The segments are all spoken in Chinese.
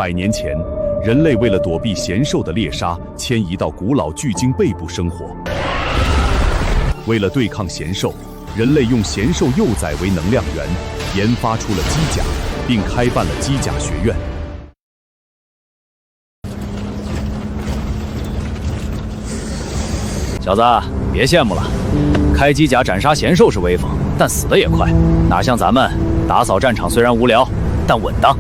100年前，人类为了躲避贤兽的猎杀，迁移到古老巨鲸背部生活。为了对抗贤兽，人类用贤兽幼崽为能量源，研发出了机甲，并开办了机甲学院。小子，别羡慕了，开机甲斩杀贤兽是威风，但死得也快，哪像咱们打扫战场虽然无聊，但稳当。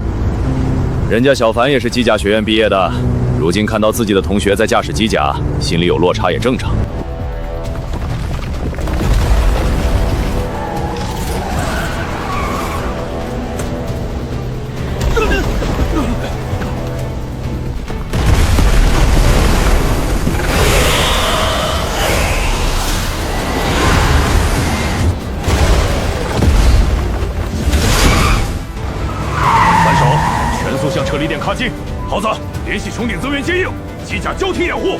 人家小凡也是机甲学院毕业的，如今看到自己的同学在驾驶机甲，心里有落差也正常。向撤离点靠近，猴子，联系穹顶增援接应，机甲交替掩护。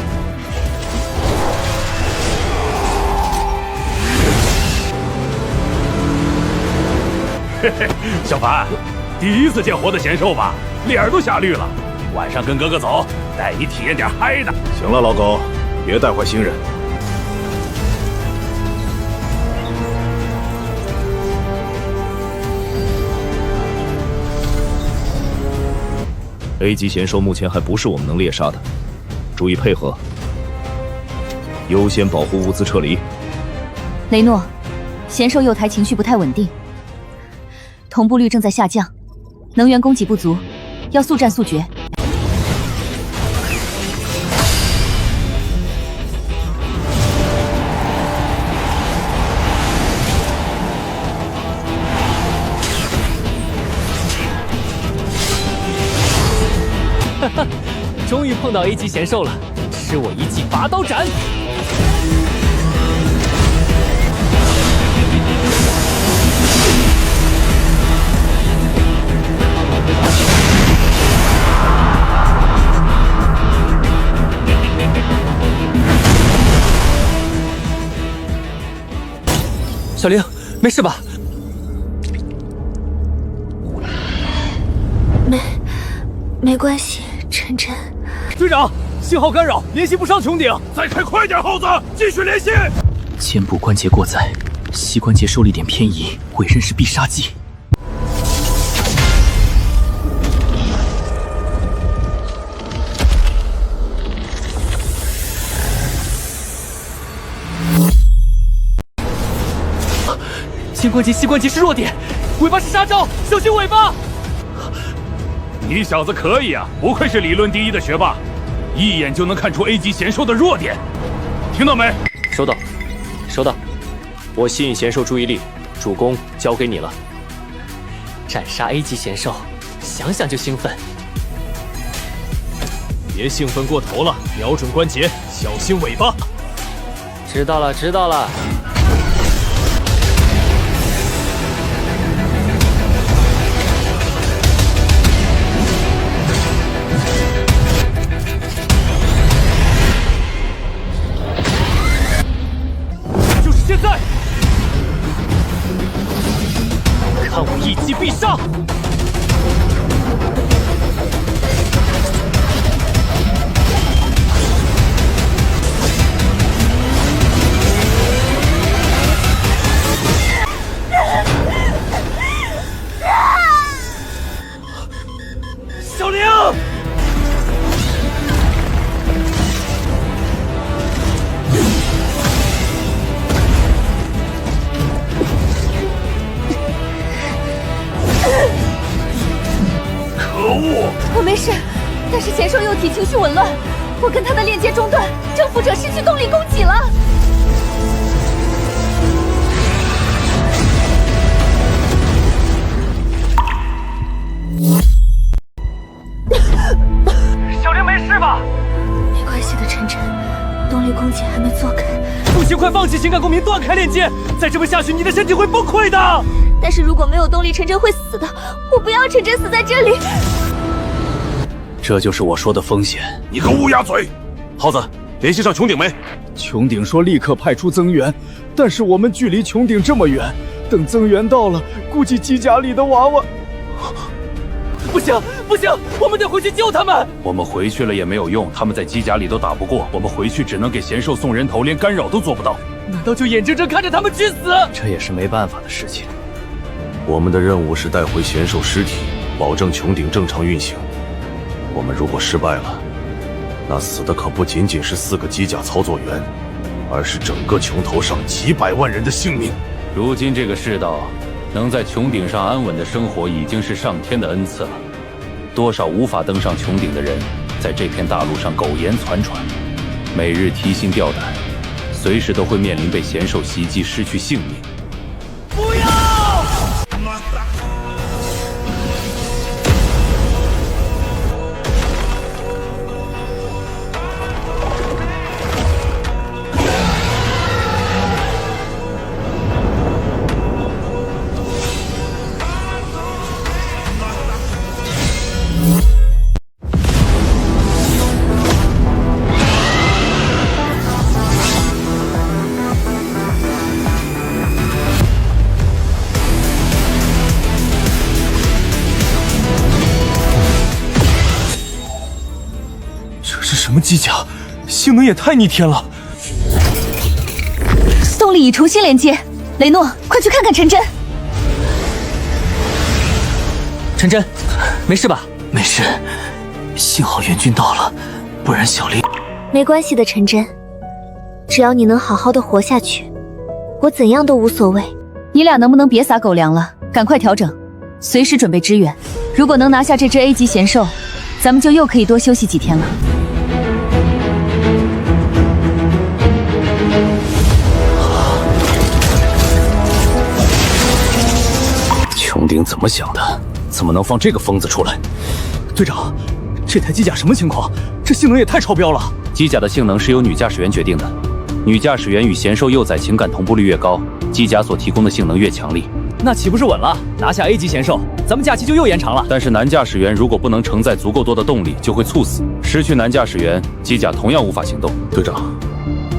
嘿嘿，小凡，第一次见活的贤兽吧？脸都吓绿了。晚上跟哥哥走，带你体验点嗨的。行了，老狗，别带坏新人。A 级贤兽目前还不是我们能猎杀的，注意配合，优先保护物资撤离。雷诺，贤兽幼台情绪不太稳定，同步率正在下降，能源供给不足，要速战速决。哈哈，终于碰到 A 级贤兽了，吃我一记拔刀斩！小玲，没事吧？没关系，晨晨。队长，信号干扰，联系不上穹顶。再开快点，猴子，继续联系。肩部关节过载，膝关节受力点偏移，委任是必杀技。肩关节、膝关节是弱点，尾巴是杀招，小心尾巴！你小子可以啊，不愧是理论第一的学霸，一眼就能看出 A 级贤兽的弱点。听到没？收到，收到。我吸引贤兽注意力，主攻交给你了。斩杀 A 级贤兽，想想就兴奋。别兴奋过头了，瞄准关节，小心尾巴。知道了，知道了。现在，看我一击必杀！小玲！可恶！我没事，但是贤兽幼体情绪紊乱，我跟他的链接中断，征服者失去动力供给了。小玲没事吧？没关系的，晨晨，动力供给还没做开。不行，快放弃情感共鸣，断开链接！再这么下去，你的身体会崩溃的。但是如果没有动力，晨晨会死的。我不要晨晨死在这里。这就是我说的风险。你个乌鸦嘴！耗子，联系上穹顶没？穹顶说立刻派出增援，但是我们距离穹顶这么远，等增援到了，估计机甲里的娃娃……不行，我们得回去救他们。我们回去了也没有用，他们在机甲里都打不过，我们回去只能给贤兽送人头，连干扰都做不到。难道就眼睁睁看着他们去死？这也是没办法的事情。我们的任务是带回贤兽尸体，保证穹顶正常运行。我们如果失败了，那死的可不仅仅是4个机甲操作员，而是整个穹头上几百万人的性命。如今这个世道，能在穹顶上安稳的生活已经是上天的恩赐了。多少无法登上穹顶的人，在这片大陆上苟延残喘，每日提心吊胆，随时都会面临被贤兽袭击失去性命。不要！什么机甲，性能也太逆天了！动力已重新连接，雷诺，快去看看陈真。陈真，没事吧？没事，幸好援军到了，不然小丽……没关系的，陈真，只要你能好好的活下去，我怎样都无所谓。你俩能不能别撒狗粮了？赶快调整，随时准备支援。如果能拿下这只 A 级贤兽，咱们就又可以多休息几天了。穹顶怎么想的？怎么能放这个疯子出来？队长，这台机甲什么情况？这性能也太超标了！机甲的性能是由女驾驶员决定的，女驾驶员与贤兽幼崽情感同步率越高，机甲所提供的性能越强力。那岂不是稳了？拿下 A 级贤兽，咱们假期就又延长了。但是男驾驶员如果不能承载足够多的动力，就会猝死。失去男驾驶员，机甲同样无法行动。队长，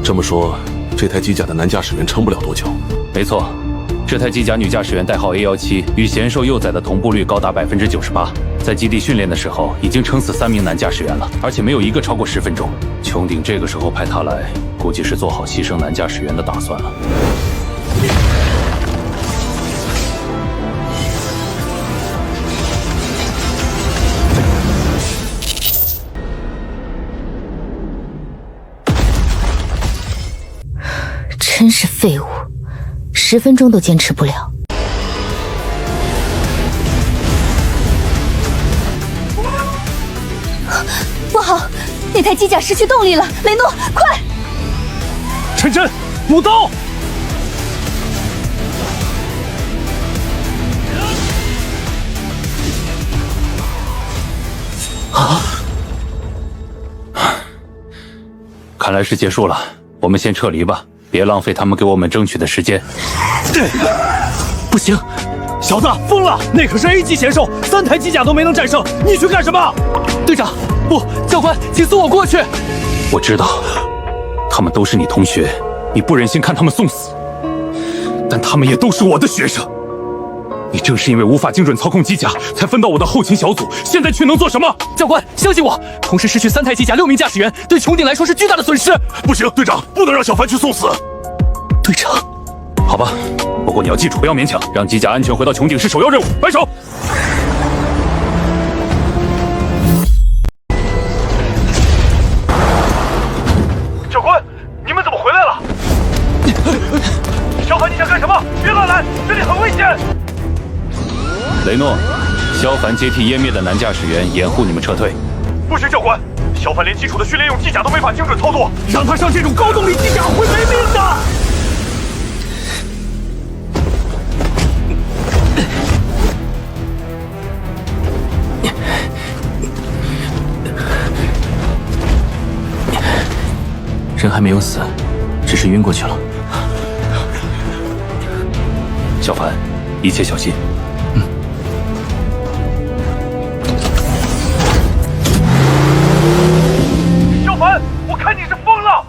这么说，这台机甲的男驾驶员撑不了多久。没错，这台机甲女驾驶员代号 A17，与贤兽幼崽的同步率高达98%。在基地训练的时候，已经撑死3名男驾驶员了，而且没有一个超过10分钟。穹顶这个时候派他来，估计是做好牺牲男驾驶员的打算了。真是废物，10分钟都坚持不了。不好，那台机甲失去动力了！雷诺，快！陈真，补刀！看来是结束了，我们先撤离吧。别浪费他们给我们争取的时间。不行，小子疯了！那可是 A 级贤兽，3台机甲都没能战胜，你去干什么？队长，不，教官，请送我过去。我知道，他们都是你同学，你不忍心看他们送死，但他们也都是我的学生。你正是因为无法精准操控机甲，才分到我的后勤小组，现在却能做什么？教官，相信我，同时失去3台机甲、6名驾驶员，对穹顶来说是巨大的损失。不行，队长，不能让小凡去送死。队长，好吧，不过你要记住，不要勉强，让机甲安全回到穹顶是首要任务。摆手。教官，你们怎么回来了？小凡，你想干什么？别乱来，这里很危险。雷诺，萧凡接替湮灭的男驾驶员，掩护你们撤退。不行，教官，小凡连基础的训练用机甲都没法精准操作，让他上这种高动力机甲会没命的。人还没有死，只是晕过去了。小凡，一切小心。小凡，我看你是疯了！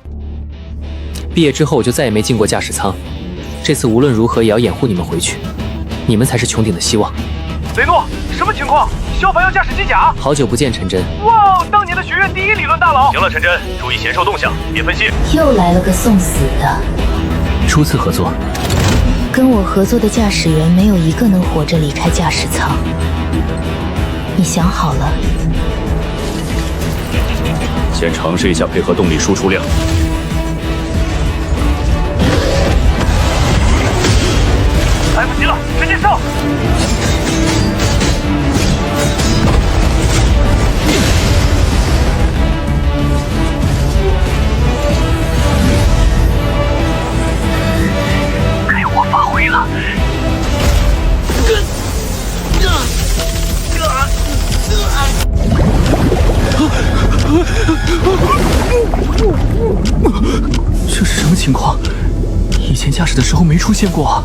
毕业之后我就再也没进过驾驶舱，这次无论如何也要掩护你们回去，你们才是穹顶的希望。雷诺，什么情况？萧凡要驾驶机甲？好久不见，陈真。哇，当年的学院第一理论大佬。行了，陈真，注意贤兽动向，别分心。又来了个送死的。初次合作，跟我合作的驾驶员没有一个能活着离开驾驶舱。你想好了？先尝试一下配合动力输出量。来不及了，直接上！该我发挥了。这是什么情况？以前驾驶的时候没出现过啊！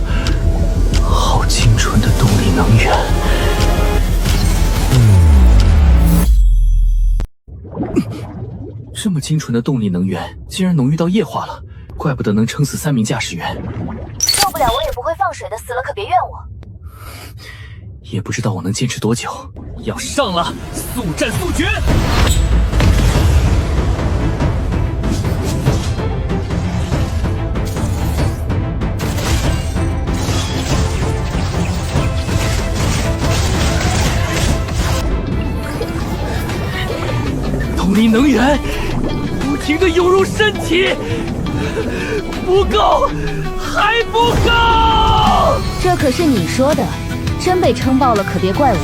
好精纯的动力能源。这么精纯的动力能源，竟然浓郁到液化了，怪不得能撑死3名驾驶员。受不了我也不会放水的，死了可别怨我。也不知道我能坚持多久。要上了，速战速决！动力能源不停地涌入身体，不够，还不够！这可是你说的，真被撑爆了可别怪我。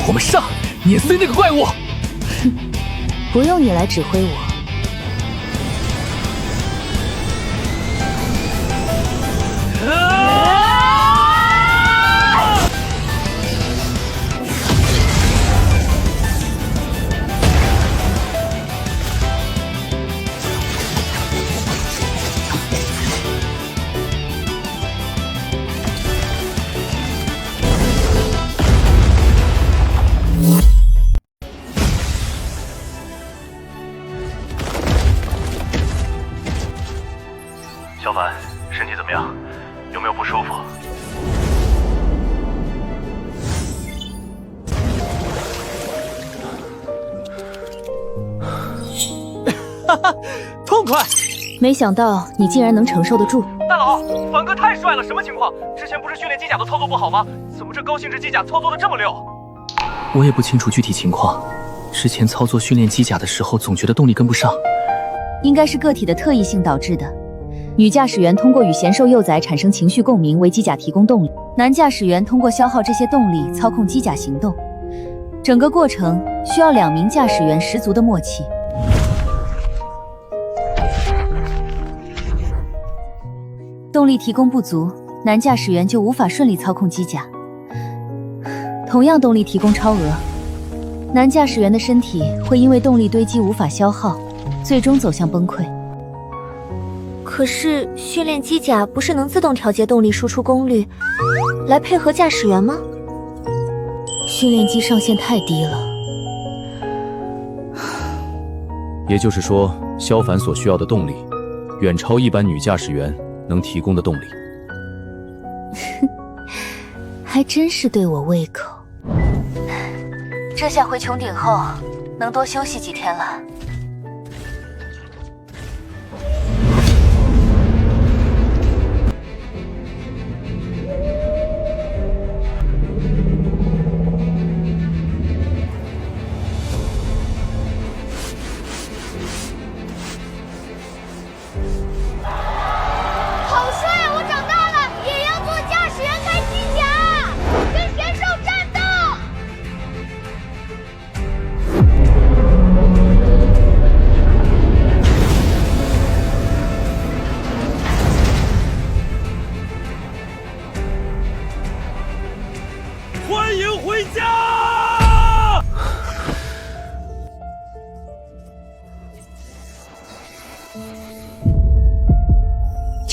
我们上，碾碎那个怪物！不用你来指挥我。小凡，身体怎么样？有没有不舒服？哈哈，痛快！没想到你竟然能承受得住。大佬，凡哥太帅了，什么情况？之前不是训练机甲的操作不好吗？怎么这高性质机甲操作的这么溜？我也不清楚具体情况，之前操作训练机甲的时候，总觉得动力跟不上。应该是个体的特异性导致的。女驾驶员通过与贤兽幼崽产生情绪共鸣，为机甲提供动力；男驾驶员通过消耗这些动力操控机甲行动。整个过程需要2名驾驶员十足的默契。动力提供不足，男驾驶员就无法顺利操控机甲。同样动力提供超额，男驾驶员的身体会因为动力堆积无法消耗，最终走向崩溃。可是训练机甲不是能自动调节动力输出功率，来配合驾驶员吗？训练机上限太低了。也就是说，萧凡所需要的动力，远超一般女驾驶员能提供的动力。还真是对我胃口。这下回穹顶后，能多休息几天了。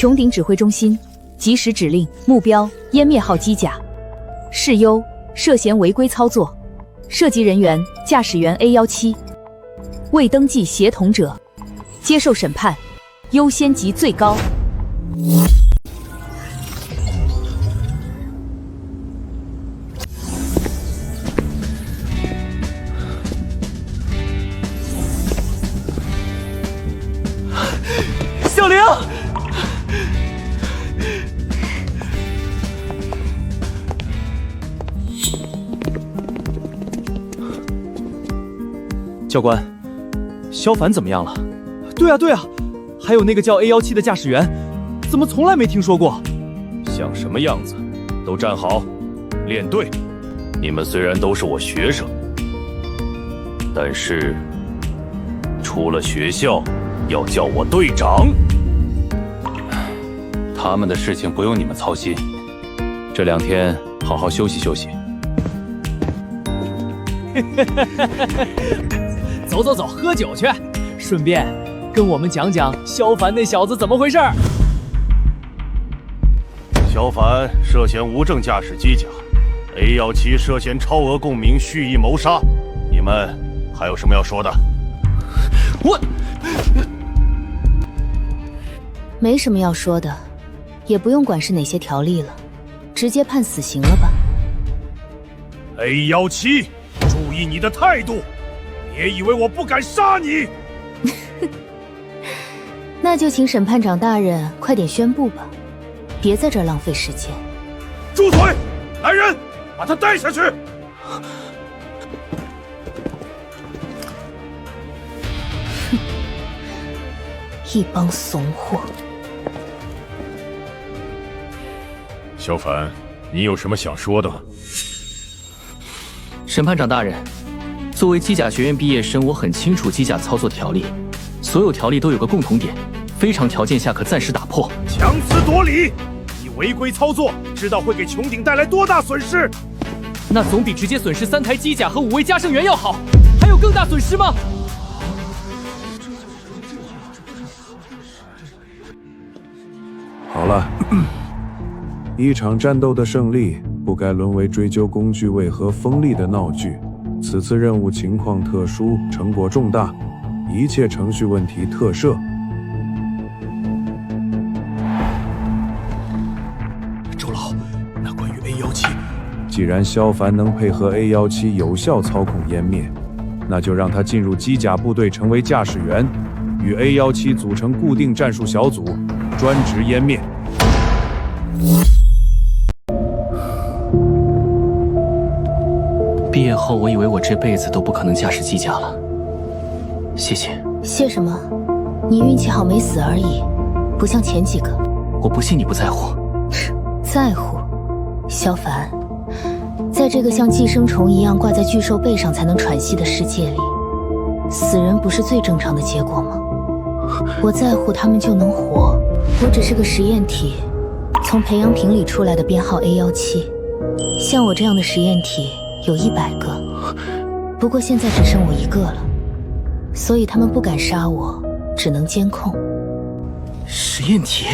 穹顶指挥中心，即时指令目标湮灭号机甲。事优涉嫌违规操作，涉及人员驾驶员 A17，未登记协同者接受审判，优先级最高。小玲，教官，萧凡怎么样了？对啊，还有那个叫 A17的驾驶员，怎么从来没听说过？像什么样子？都站好，练队。你们虽然都是我学生，但是出了学校要叫我队长。他们的事情不用你们操心，这2天好好休息休息。走，喝酒去，顺便跟我们讲讲萧凡那小子怎么回事。萧凡涉嫌无证驾驶机甲，A17涉嫌超额共鸣、蓄意谋杀。你们还有什么要说的？我没什么要说的，也不用管是哪些条例了，直接判死刑了吧。A17，注意你的态度，别以为我不敢杀你。那就请审判长大人快点宣布吧，别在这儿浪费时间。住嘴！来人，把他带下去。一帮怂货。萧凡，你有什么想说的吗？审判长大人，作为机甲学院毕业生，我很清楚机甲操作条例，所有条例都有个共同点，非常条件下可暂时打破。强词夺理！你违规操作，知道会给穹顶带来多大损失？那总比直接损失3台机甲和5位加生员要好。还有更大损失吗？好了，一场战斗的胜利不该沦为追究工具为何锋利的闹剧。此次任务情况特殊，成果重大，一切程序问题特赦。周老，那关于 A17，既然萧凡能配合 A17有效操控湮灭，那就让他进入机甲部队，成为驾驶员，与 A17组成固定战术小组，专职湮灭。毕业后，我以为我这辈子都不可能驾驶机甲了。谢谢。谢什么？你运气好没死而已，不像前几个。我不信你不在乎。在乎。萧凡，在这个像寄生虫一样挂在巨兽背上才能喘息的世界里，死人不是最正常的结果吗？我在乎他们就能活。我只是个实验体，从培养皿里出来的编号 A17。像我这样的实验体有100个，不过现在只剩我1个了，所以他们不敢杀我，只能监控。实验体？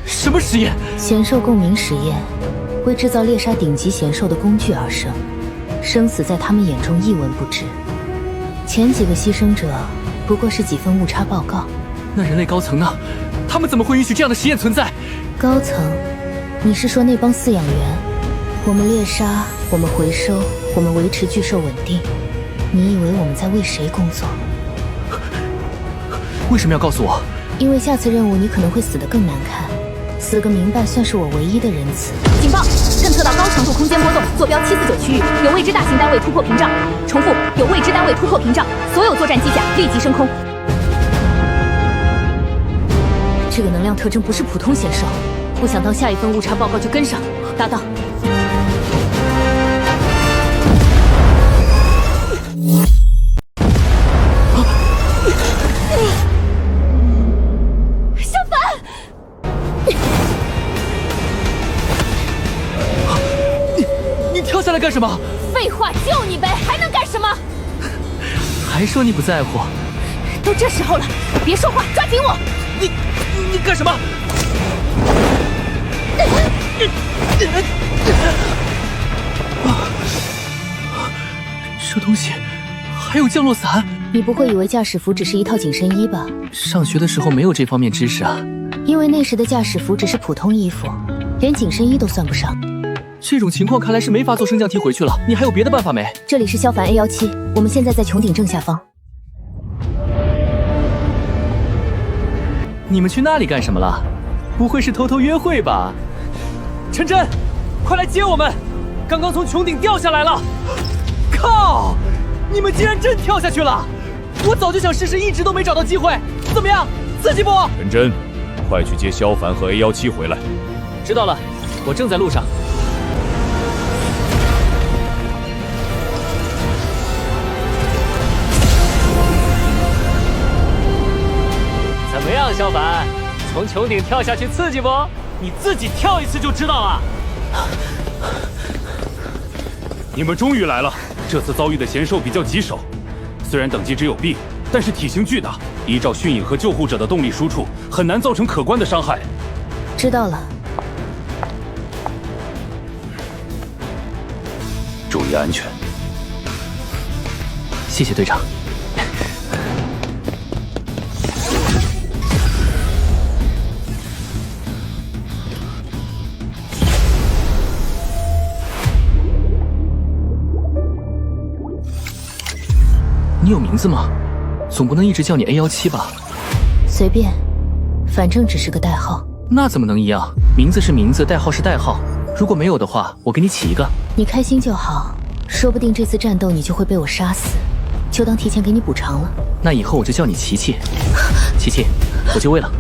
什么实验？贤兽共鸣实验，为制造猎杀顶级贤兽的工具而生，生死在他们眼中一文不值。前几个牺牲者不过是几份误差报告。那人类高层呢？他们怎么会允许这样的实验存在？高层？你是说那帮饲养员？我们猎杀，我们回收，我们维持巨兽稳定。你以为我们在为谁工作？为什么要告诉我？因为下次任务你可能会死得更难看，死个明白算是我唯一的仁慈。警报！侦测到高强度空间波动，坐标749区域，有未知大型单位突破屏障。重复，有未知单位突破屏障，所有作战机甲立即升空。这个能量特征不是普通显兽，不想到下一份误差报告就跟上，搭档。萧凡，你跳下来干什么？废话，救你呗，还能干什么？还说你不在乎？都这时候了，别说话，抓紧我！你干什么？这东西还有降落伞？你不会以为驾驶服只是一套紧身衣吧？上学的时候没有这方面知识啊。因为那时的驾驶服只是普通衣服，连紧身衣都算不上。这种情况看来是没法坐升降梯回去了。你还有别的办法没？这里是消防 A17，我们现在在穹顶正下方。你们去那里干什么了？不会是偷偷约会吧？陈真，快来接我们！刚刚从穹顶掉下来了。靠！你们竟然真跳下去了！我早就想试试，一直都没找到机会。怎么样，刺激不？陈真，快去接萧凡和 A17回来。知道了，我正在路上。怎么样，萧凡？从穹顶跳下去刺激不？你自己跳一次就知道了。你们终于来了。这次遭遇的贤兽比较棘手，虽然等级只有 B， 但是体型巨大，依照迅影和救护者的动力输出，很难造成可观的伤害。知道了。注意安全。谢谢队长。你有名字吗？总不能一直叫你 A17吧？随便，反正只是个代号。那怎么能一样？名字是名字，代号是代号。如果没有的话，我给你起一个。你开心就好，说不定这次战斗你就会被我杀死，就当提前给你补偿了。那以后我就叫你琪琪。琪琪，我就位了。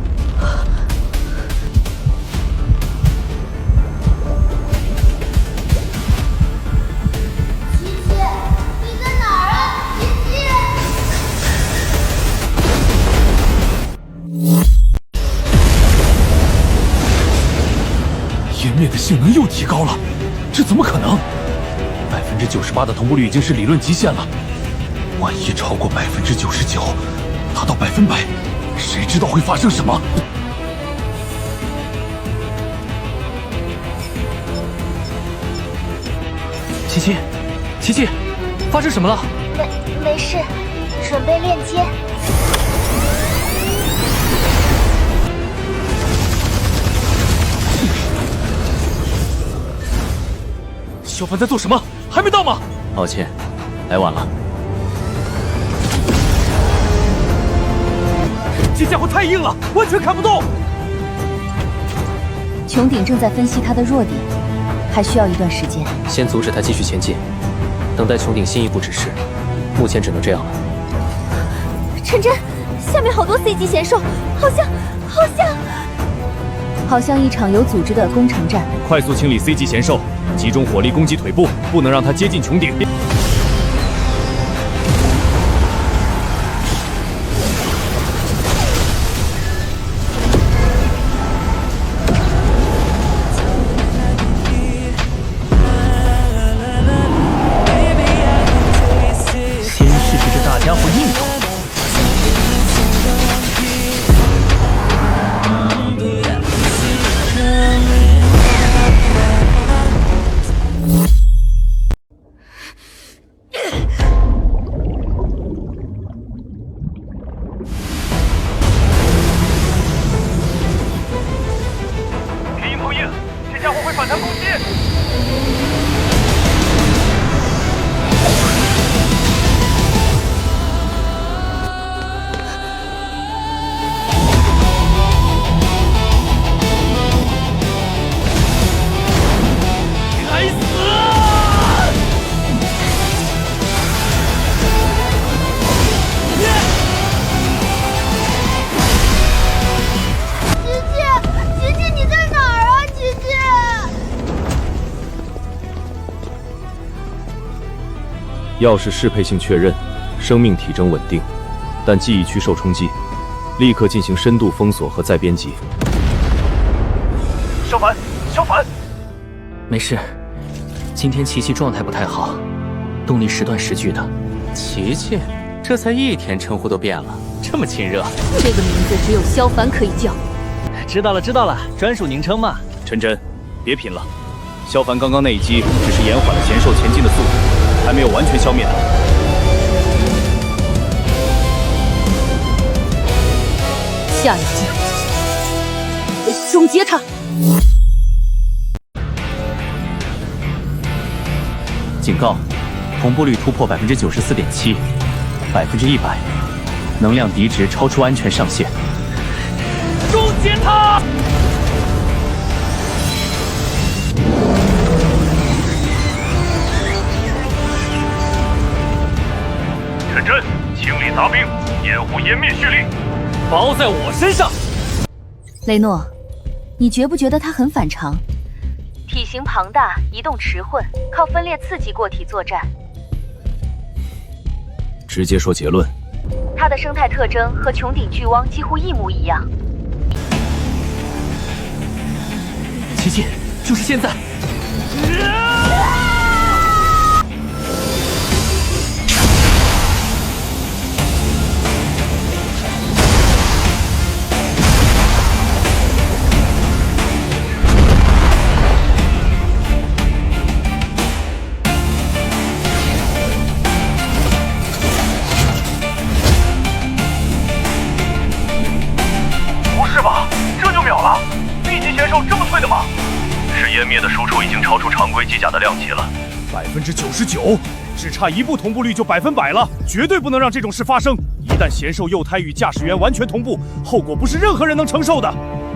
湮灭的性能又提高了，这怎么可能？98%的同步率已经是理论极限了，万一超过99%，达到100%，谁知道会发生什么？琪琪，琪琪，发生什么了？没事，准备链接。萧凡在做什么？还没到吗？抱歉，来晚了。这家伙太硬了，完全看不动。穹顶正在分析他的弱点，还需要一段时间。先阻止他继续前进，等待穹顶进一步指示。目前只能这样了。陈真，下面好多 C 级贤兽，好像一场有组织的攻城战。快速清理 C 级贤兽，集中火力攻击腿部，不能让他接近穹顶。先试试这大家伙硬头。钥匙适配性确认，生命体征稳定，但记忆区受冲击，立刻进行深度封锁和再编辑。萧凡，没事。今天琪琪状态不太好，动力时断时剧的。琪琪，这才1天，称呼都变了，这么亲热。这个名字只有萧凡可以叫。知道了知道了，专属昵称嘛。陈真，别拼了。萧凡刚刚那一击只是延缓了贤兽前进的速度，还没有完全消灭他。下一击，终结他！警告，同步率突破94.7%，100%，能量敌值超出安全上限。终结他！陈真，清理杂兵，掩护湮灭蓄力，包在我身上。雷诺，你觉不觉得他很反常？体型庞大，移动迟钝，靠分裂刺激过体作战。直接说结论。它的生态特征和穹顶巨汪几乎一模一样。琪琪，就是现在！湮灭的输出已经超出常规机甲的量级了，99%，只差1步同步率就100%了，绝对不能让这种事发生。一旦贤兽幼胎与驾驶员完全同步，后果不是任何人能承受的。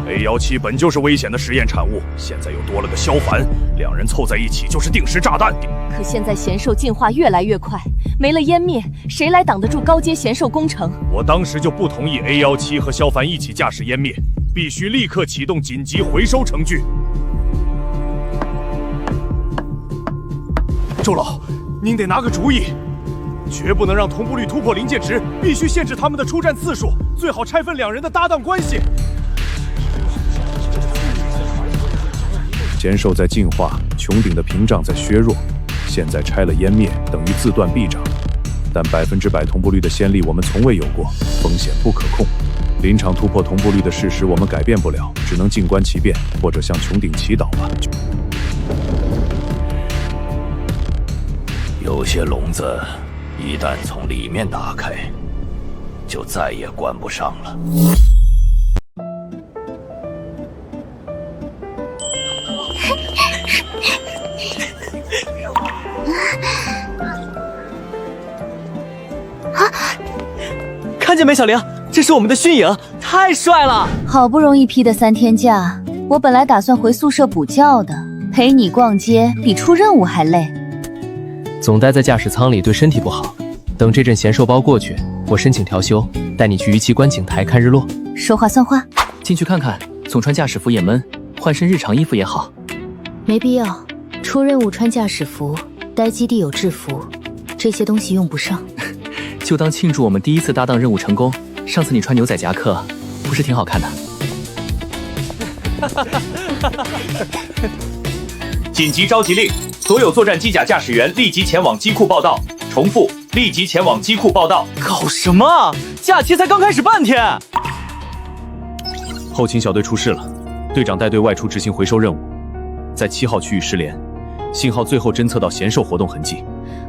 A17本就是危险的实验产物，现在又多了个萧凡，两人凑在一起就是定时炸弹。可现在贤兽进化越来越快，没了湮灭，谁来挡得住高阶贤兽工程？我当时就不同意 A17和萧凡一起驾驶湮灭，必须立刻启动紧急回收程序。周老，您得拿个主意，绝不能让同步率突破临界值，必须限制他们的出战次数，最好拆分两人的搭档关系。贤兽在进化，穹顶的屏障在削弱，现在拆了湮灭，等于自断臂掌。但100%同步率的先例我们从未有过，风险不可控。临场突破同步率的事实我们改变不了，只能静观其变，或者向穹顶祈祷吧。有些笼子一旦从里面打开，就再也关不上了。看见没，小玲，这是我们的迅影，太帅了！好不容易批的3天假，我本来打算回宿舍补觉的，陪你逛街比出任务还累。总待在驾驶舱里对身体不好。等这阵贤兽包过去，我申请调休，带你去鱼鳍观景台看日落。说话算话。进去看看，总穿驾驶服也闷，换身日常衣服也好。没必要，出任务穿驾驶服，待基地有制服，这些东西用不上。就当庆祝我们第1次搭档任务成功。上次你穿牛仔夹克，不是挺好看的？紧急召集令！所有作战机甲驾驶员立即前往机库报到。重复，立即前往机库报到。搞什么？假期才刚开始半天。后勤小队出事了，队长带队外出执行回收任务，在7号区域失联，信号最后侦测到贤兽活动痕迹。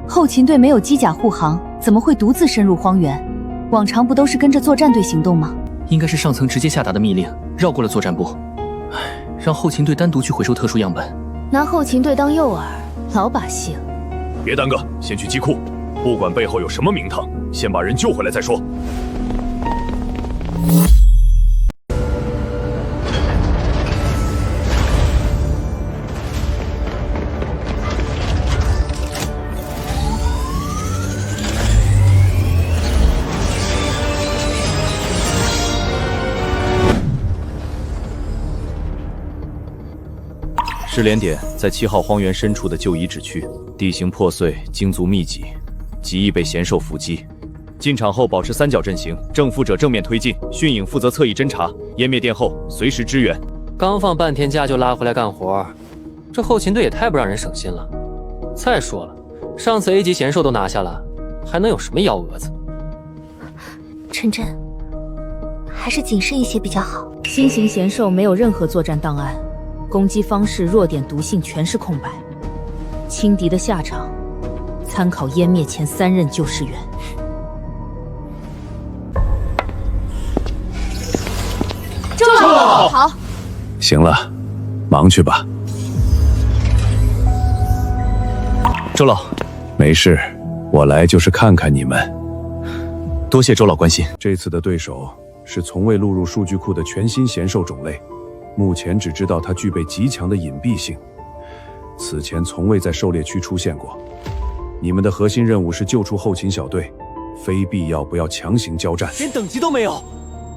后勤队没有机甲护航，怎么会独自深入荒原？往常不都是跟着作战队行动吗？应该是上层直接下达的密令，绕过了作战部，让后勤队单独去回收特殊样本。拿后勤队当诱饵，老把戏了。别耽搁，先去机库，不管背后有什么名堂，先把人救回来再说。失联点在7号荒原深处的旧遗址区，地形破碎，鲸族密集，极易被贤兽伏击。进场后保持3角阵型，正负者正面推进，迅影负责侧翼侦察，湮灭殿后随时支援。刚放半天假就拉回来干活，这后勤队也太不让人省心了。再说了，上次 A 级贤兽都拿下了，还能有什么幺蛾子？晨晨，还是谨慎一些比较好。新型贤兽没有任何作战档案，攻击方式、弱点、毒性全是空白。轻敌的下场，参考湮灭前3任救世员。周老好。行了，忙去吧。周老，没事，我来就是看看你们。多谢周老关心。这次的对手是从未录入数据库的全新贤兽种类，目前只知道它具备极强的隐蔽性，此前从未在狩猎区出现过。你们的核心任务是救出后勤小队，非必要不要强行交战。连等级都没有。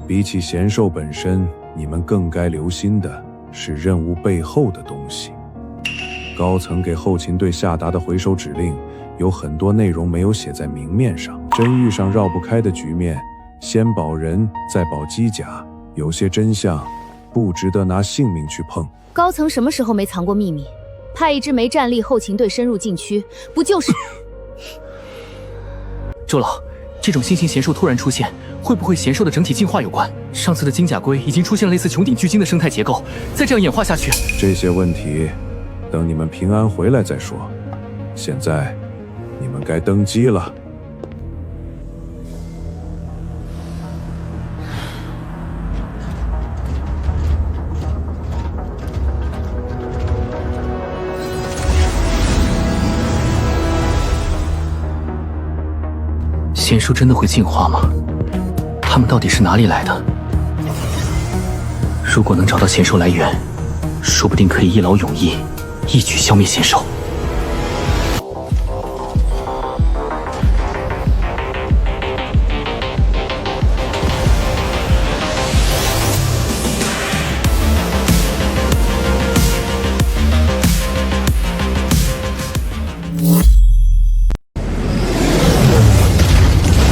比起贤兽本身，你们更该留心的是任务背后的东西。高层给后勤队下达的回收指令，有很多内容没有写在明面上，真遇上绕不开的局面，先保人再保机甲，有些真相不值得拿性命去碰。高层什么时候没藏过秘密？派一支没战力后勤队深入禁区，不就是周老，这种新型贤兽突然出现，会不会贤兽的整体进化有关？上次的金甲龟已经出现了类似穹顶巨鲸的生态结构，再这样演化下去，这些问题等你们平安回来再说。现在你们该登机了。贤兽真的会进化吗？它们到底是哪里来的？如果能找到贤兽来源，说不定可以一劳永逸，一举消灭贤兽。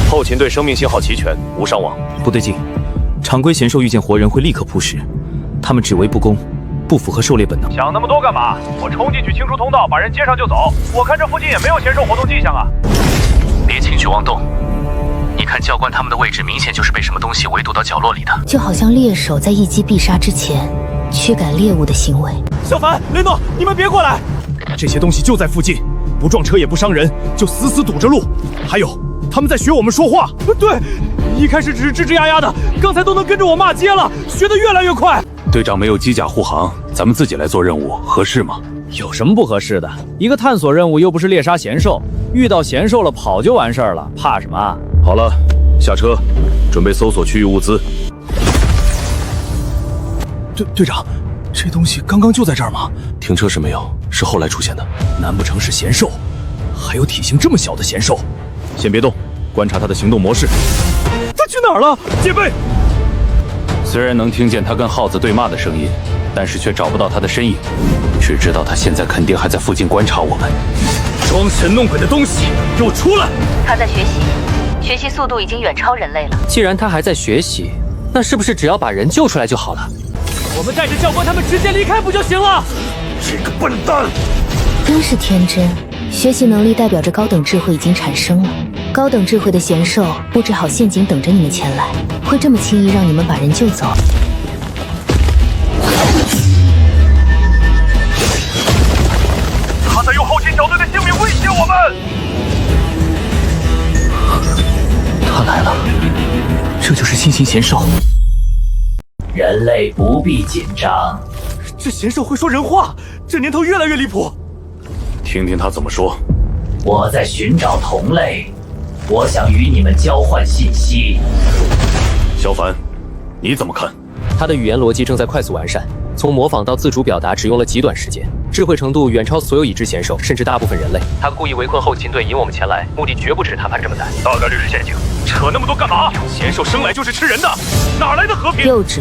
后勤队生命信号齐全，无伤亡。不对劲，常规贤兽遇见活人会立刻扑食，他们只为不攻，不符合狩猎本能。想那么多干嘛？我冲进去清除通道，把人接上就走。我看这附近也没有贤兽活动迹象啊。别轻举妄动，你看教官他们的位置明显就是被什么东西围堵到角落里的，就好像猎手在一击必杀之前驱赶猎物的行为。小凡、雷诺，你们别过来！这些东西就在附近，不撞车也不伤人，就死死堵着路。还有，他们在学我们说话。对，一开始只是吱吱呀呀的，刚才都能跟着我骂街了，学得越来越快。队长没有机甲护航，咱们自己来做任务，合适吗？有什么不合适的？一个探索任务又不是猎杀贤兽，遇到贤兽了跑就完事儿了，怕什么？好了，下车，准备搜索区域物资。队长，这东西刚刚就在这儿吗？停车时没有，是后来出现的。难不成是贤兽？还有体型这么小的贤兽？先别动，观察它的行动模式。他去哪儿了？戒备！虽然能听见他跟耗子对骂的声音，但是却找不到他的身影，只知道他现在肯定还在附近观察我们。装神弄鬼的东西，给我出来！他在学习，学习速度已经远超人类了。既然他还在学习，那是不是只要把人救出来就好了？我们带着教官他们直接离开不就行了？这个笨蛋！真是天真，学习能力代表着高等智慧已经产生了。高等智慧的贤兽布置好陷阱等着你们前来，会这么轻易让你们把人救走？他在用后勤小队的性命威胁我们！他来了，这就是新型贤兽。人类不必紧张。这贤兽会说人话，这年头越来越离谱。听听他怎么说。我在寻找同类，我想与你们交换信息。小凡，你怎么看？他的语言逻辑正在快速完善，从模仿到自主表达只用了极短时间，智慧程度远超所有已知贤兽，甚至大部分人类。他故意围困后勤队，引我们前来，目的绝不止谈判这么难。大概率是陷阱，扯那么多干嘛？贤兽生来就是吃人的，哪来的和平？幼稚！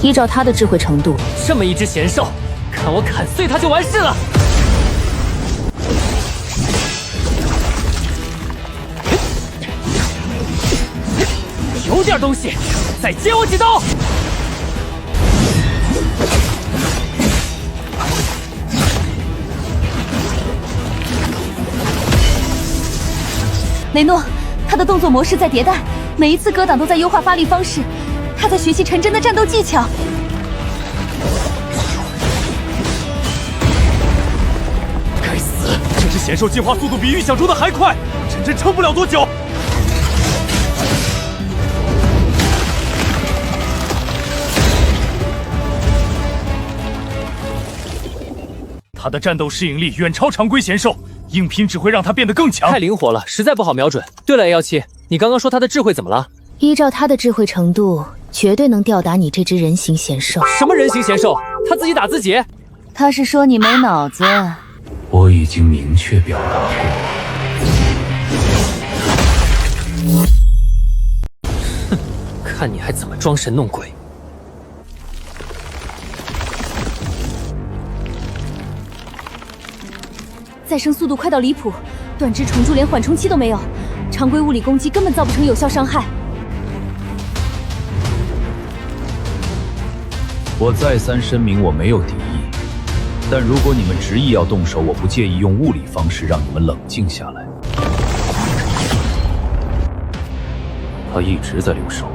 依照他的智慧程度，这么一只贤兽，看我砍碎它就完事了。有点东西，再接我几刀！雷诺，他的动作模式在迭代，每一次格挡都在优化发力方式，他在学习陈真的战斗技巧。该死，这只贤兽进化速度比预想中的还快，陈真撑不了多久。他的战斗适应力远超常规贤兽，硬拼只会让他变得更强。太灵活了，实在不好瞄准。对了 A17， 你刚刚说他的智慧怎么了？依照他的智慧程度，绝对能吊打你这只人形贤兽。什么人形贤兽？他自己打自己？他是说你没脑子。我已经明确表达过。哼，看你还怎么装神弄鬼。再生速度快到离谱，断肢虫蛀连缓冲期都没有，常规物理攻击根本造不成有效伤害。我再三声明我没有敌意，但如果你们执意要动手，我不介意用物理方式让你们冷静下来。他一直在留手，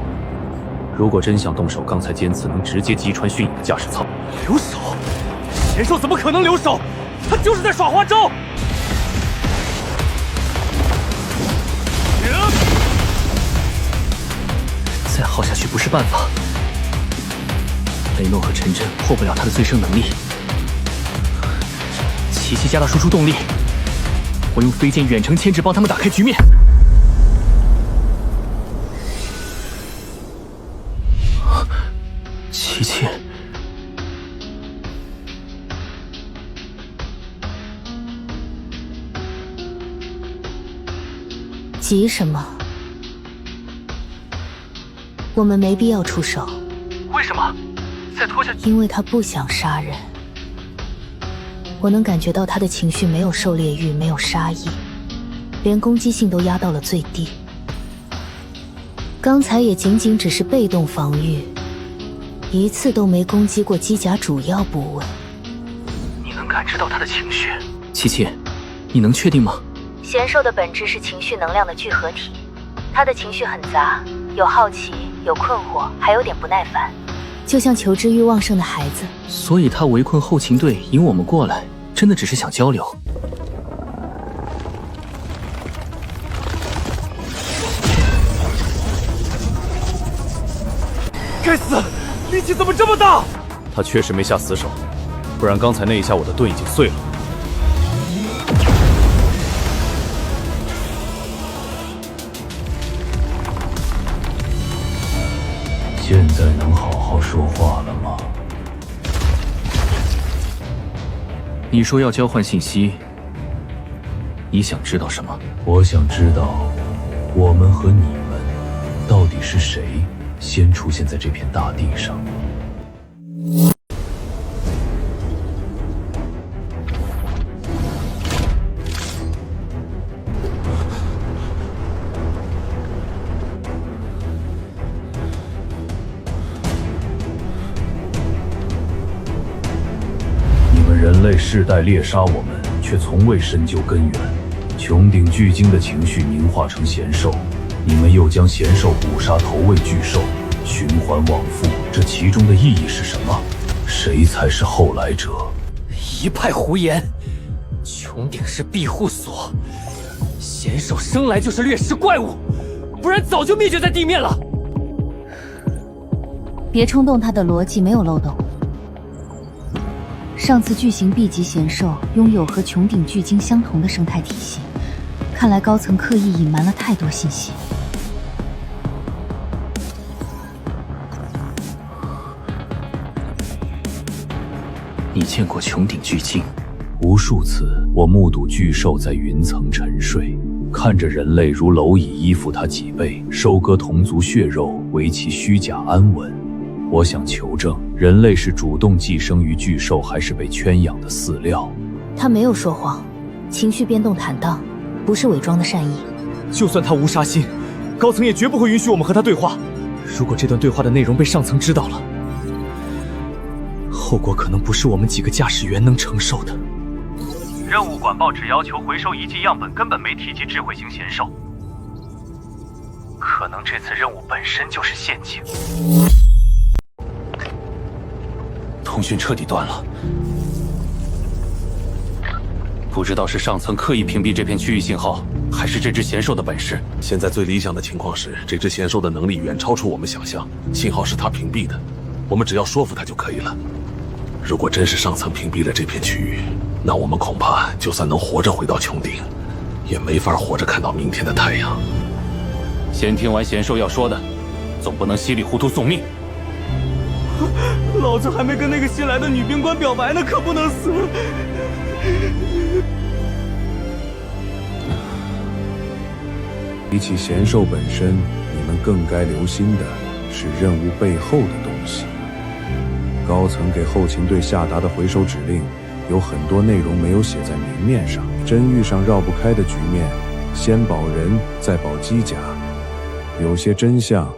如果真想动手，刚才尖刺能直接击穿迅影的驾驶舱。留手？贤兽怎么可能留手？他就是在耍花招！再耗下去不是办法。雷诺和陈真破不了他的最生能力。奇迹加大输出动力，我用飞剑远程牵制帮他们打开局面。奇迹。急什么？我们没必要出手。为什么？再拖下去？因为他不想杀人。我能感觉到他的情绪没有狩猎欲，没有杀意，连攻击性都压到了最低。刚才也仅仅只是被动防御，一次都没攻击过机甲主要部位。你能感知到他的情绪？琪琪，你能确定吗？贤兽的本质是情绪能量的聚合体，他的情绪很杂，有好奇，有困惑，还有点不耐烦，就像求知欲旺盛的孩子。所以他围困后勤队引我们过来，真的只是想交流。该死，力气怎么这么大？他确实没下死手，不然刚才那一下我的盾已经碎了。现在能好好说话了吗？你说要交换信息，你想知道什么？我想知道，我们和你们到底是谁先出现在这片大地上？人类世代猎杀我们，却从未深究根源。穹顶巨鲸的情绪凝化成贤兽，你们又将贤兽捕杀投喂巨兽，循环往复，这其中的意义是什么？谁才是后来者？一派胡言！穹顶是庇护所，贤兽生来就是掠食怪物，不然早就灭绝在地面了。别冲动，他的逻辑没有漏洞。上次巨型 B 级贤兽拥有和穹顶巨鲸相同的生态体系，看来高层刻意隐瞒了太多信息。你见过穹顶巨鲸？无数次，我目睹巨兽在云层沉睡，看着人类如蝼蚁依附它脊背，收割同族血肉，为其虚假安稳。我想求证，人类是主动寄生于巨兽，还是被圈养的饲料？他没有说谎，情绪变动坦荡，不是伪装的善意。就算他无杀心，高层也绝不会允许我们和他对话。如果这段对话的内容被上层知道了，后果可能不是我们几个驾驶员能承受的。任务管报只要求回收遗迹样本，根本没提及智慧型贤兽。可能这次任务本身就是陷阱。通讯彻底断了，不知道是上层刻意屏蔽这片区域信号，还是这只贤兽的本事。现在最理想的情况是，这只贤兽的能力远超出我们想象，信号是它屏蔽的，我们只要说服它就可以了。如果真是上层屏蔽了这片区域，那我们恐怕就算能活着回到穹顶，也没法活着看到明天的太阳。先听完贤兽要说的，总不能稀里糊涂送命。老子还没跟那个新来的女兵官表白呢，可不能死。比起贤兽本身，你们更该留心的是任务背后的东西。高层给后勤队下达的回收指令，有很多内容没有写在明面上，真遇上绕不开的局面，先保人，再保机甲。有些真相，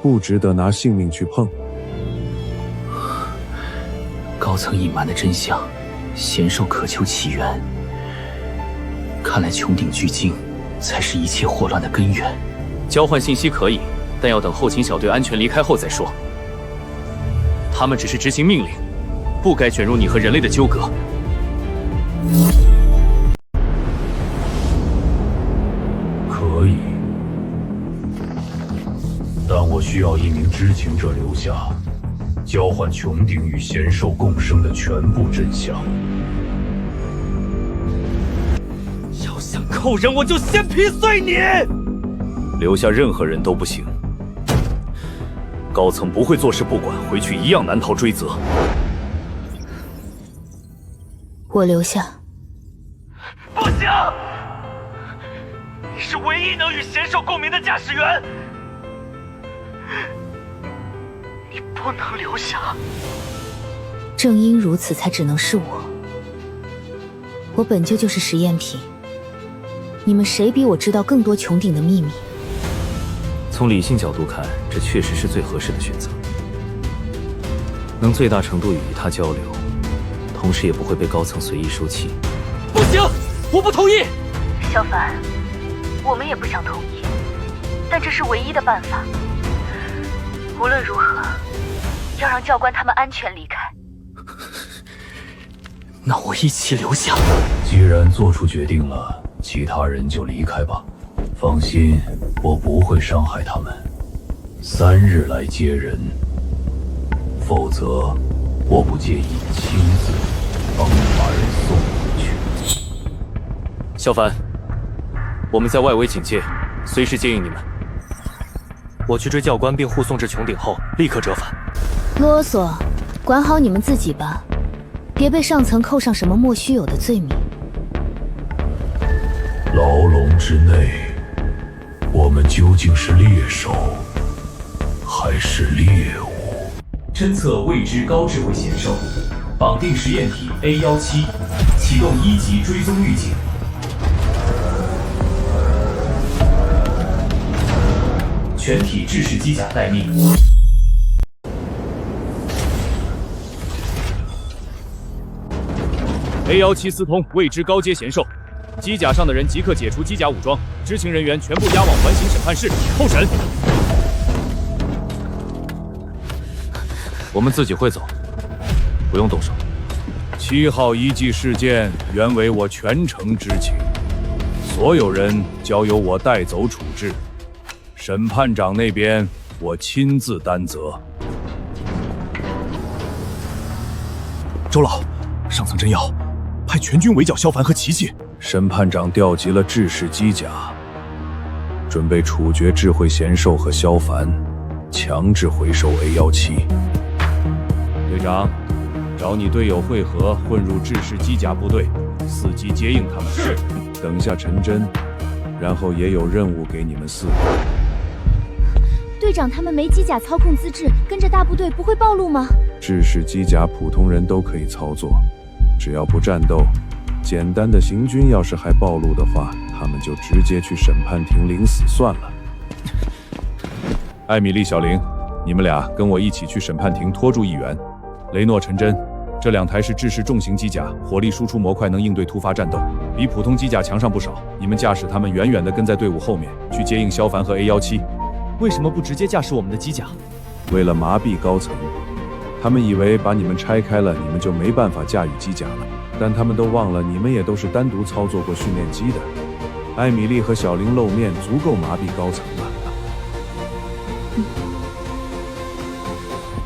不值得拿性命去碰。高层隐瞒的真相，贤兽渴求起源。看来穹顶巨鲸才是一切祸乱的根源。交换信息可以，但要等后勤小队安全离开后再说。他们只是执行命令，不该卷入你和人类的纠葛。可以，但我需要一名知情者留下，交换穹顶与贤兽共生的全部真相。要想扣人，我就先劈碎你！留下任何人都不行。高层不会坐视不管，回去一样难逃追责。我留下。不行！你是唯一能与贤兽共鸣的驾驶员，你不能留下。正因如此，才只能是我。我本就是实验品，你们谁比我知道更多穹顶的秘密？从理性角度看，这确实是最合适的选择，能最大程度与他交流，同时也不会被高层随意收气。不行，我不同意。萧凡，我们也不想同意，但这是唯一的办法。无论如何，要让教官他们安全离开。那我一起留下。既然做出决定了，其他人就离开吧。放心，我不会伤害他们。3日来接人，否则我不介意亲自帮你把人送回去。萧凡，我们在外围警戒，随时接应你们。我去追教官并护送至穹顶后，立刻折返。啰嗦，管好你们自己吧，别被上层扣上什么莫须有的罪名。牢笼之内，我们究竟是猎手，还是猎物？侦测未知高智慧贤兽，绑定实验体 A17，启动1级追踪预警。全体制式机甲待命。A17私通未知高阶贤兽，机甲上的人即刻解除机甲武装，知情人员全部押往环形审判室候审。我们自己会走，不用动手。7号遗迹事件原为我全程知情，所有人交由我带走处置。审判长那边我亲自担责。周老，上层真要派全军围剿萧凡和琪琪。审判长调集了制式机甲，准备处决智慧贤兽和萧凡，强制回收 A17。队长，找你队友会合，混入制式机甲部队，伺机接应他们。是。等下陈真，然后也有任务给你们4个。队长他们没机甲操控资质，跟着大部队不会暴露吗？制式机甲普通人都可以操作，只要不战斗。简单的行军要是还暴露的话，他们就直接去审判庭领死算了。艾米丽、小玲，你们俩跟我一起去审判庭拖住议员。雷诺、陈真，这2台是制式重型机甲，火力输出模块，能应对突发战斗，比普通机甲强上不少。你们驾驶他们远远地跟在队伍后面，去接应萧凡和 A17。为什么不直接驾驶我们的机甲？为了麻痹高层，他们以为把你们拆开了，你们就没办法驾驭机甲了。但他们都忘了，你们也都是单独操作过训练机的。艾米丽和小玲露面，足够麻痹高层了。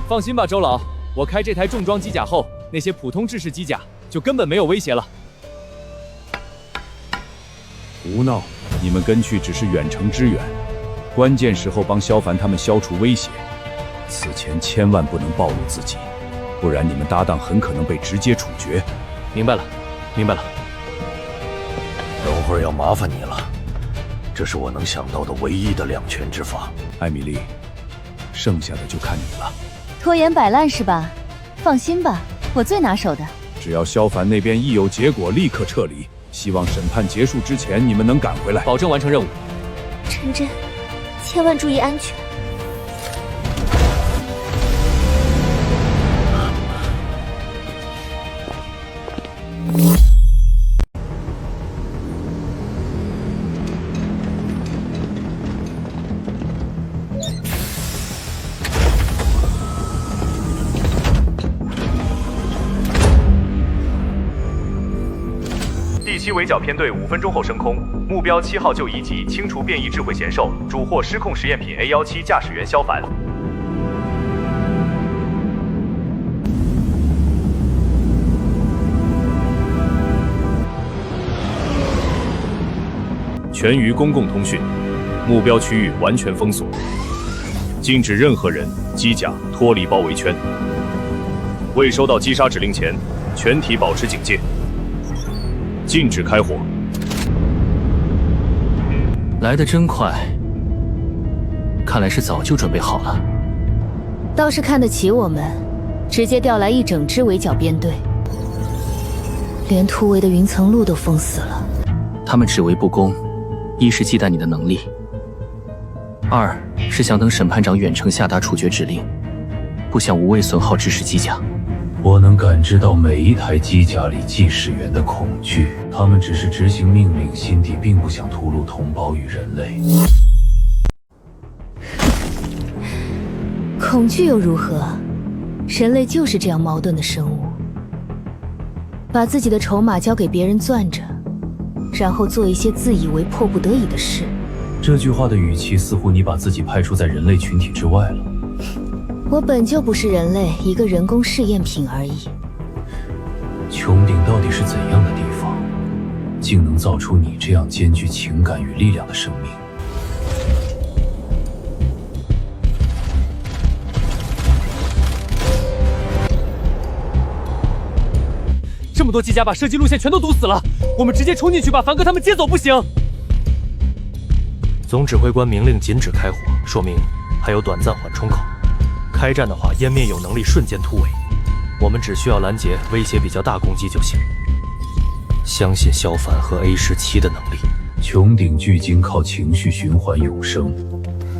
放心吧，周老，我开这台重装机甲后，那些普通制式机甲就根本没有威胁了。胡闹！你们跟去只是远程支援，关键时候帮萧凡他们消除威胁。此前千万不能暴露自己，不然你们搭档很可能被直接处决。明白了，明白了。等会儿要麻烦你了，这是我能想到的唯一的两全之法。艾米丽，剩下的就看你了。拖延摆烂是吧？放心吧，我最拿手的。只要萧凡那边一有结果，立刻撤离。希望审判结束之前，你们能赶回来，保证完成任务。陈真，千万注意安全。第7围剿编队5分钟后升空，目标7号就1级，清除变异智慧贤兽，主获失控实验品 A17，驾驶员萧凡。全域公共通讯，目标区域完全封锁，禁止任何人、机甲脱离包围圈。未收到击杀指令前，全体保持警戒。禁止开火。来得真快，看来是早就准备好了。倒是看得起我们，直接调来一整支围剿编队，连突围的云层路都封死了。他们只为不公，一是忌惮你的能力，二是想等审判长远程下达处决指令，不想无谓损耗制式机甲。我能感知到每一台机甲里技师员的恐惧，他们只是执行命令，心底并不想屠戮同胞与人类。恐惧又如何？人类就是这样矛盾的生物，把自己的筹码交给别人攥着，然后做一些自以为迫不得已的事。这句话的语气似乎你把自己排除在人类群体之外了。我本就不是人类，一个人工试验品而已。穹顶到底是怎样的地方，竟能造出你这样兼具情感与力量的生命？这么多机甲把射击路线全都堵死了，我们直接冲进去把凡哥他们接走不行？总指挥官明令禁止开火，说明还有短暂缓冲口。开战的话，湮灭有能力瞬间突围，我们只需要拦截威胁比较大攻击就行。相信萧凡和 A17的能力。穹顶巨鲸靠情绪循环永生，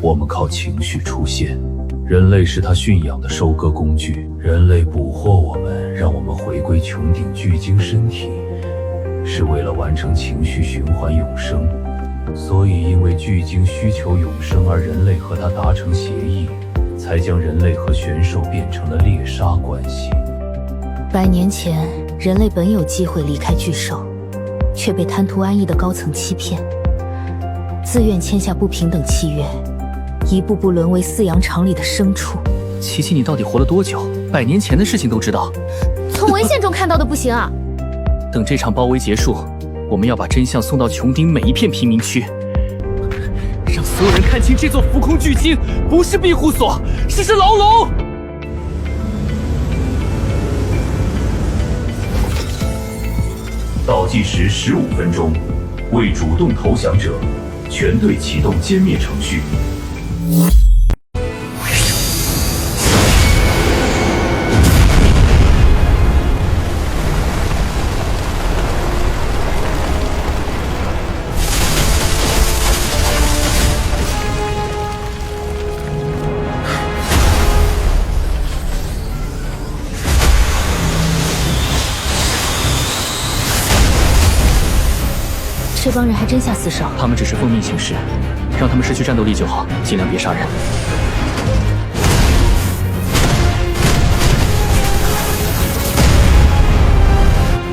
我们靠情绪出现。人类是他驯养的收割工具，人类捕获我们，让我们回归穹顶巨鲸身体，是为了完成情绪循环永生。所以因为巨鲸需求永生，而人类和他达成协议，才将人类和玄兽变成了猎杀关系。100年前，人类本有机会离开巨兽，却被贪图安逸的高层欺骗，自愿签下不平等契约，一步步沦为饲养场里的牲畜。琪琪，你到底活了多久？100年前的事情都知道？从文献中看到的不行啊！等这场包围结束，我们要把真相送到穹顶每一片贫民区，让所有人看清这座浮空巨鲸不是庇护所，是牢笼。倒计时15分钟，为主动投降者，全队启动歼灭程序。这帮人还真下死手。他们只是奉命行事，让他们失去战斗力就好，尽量别杀人。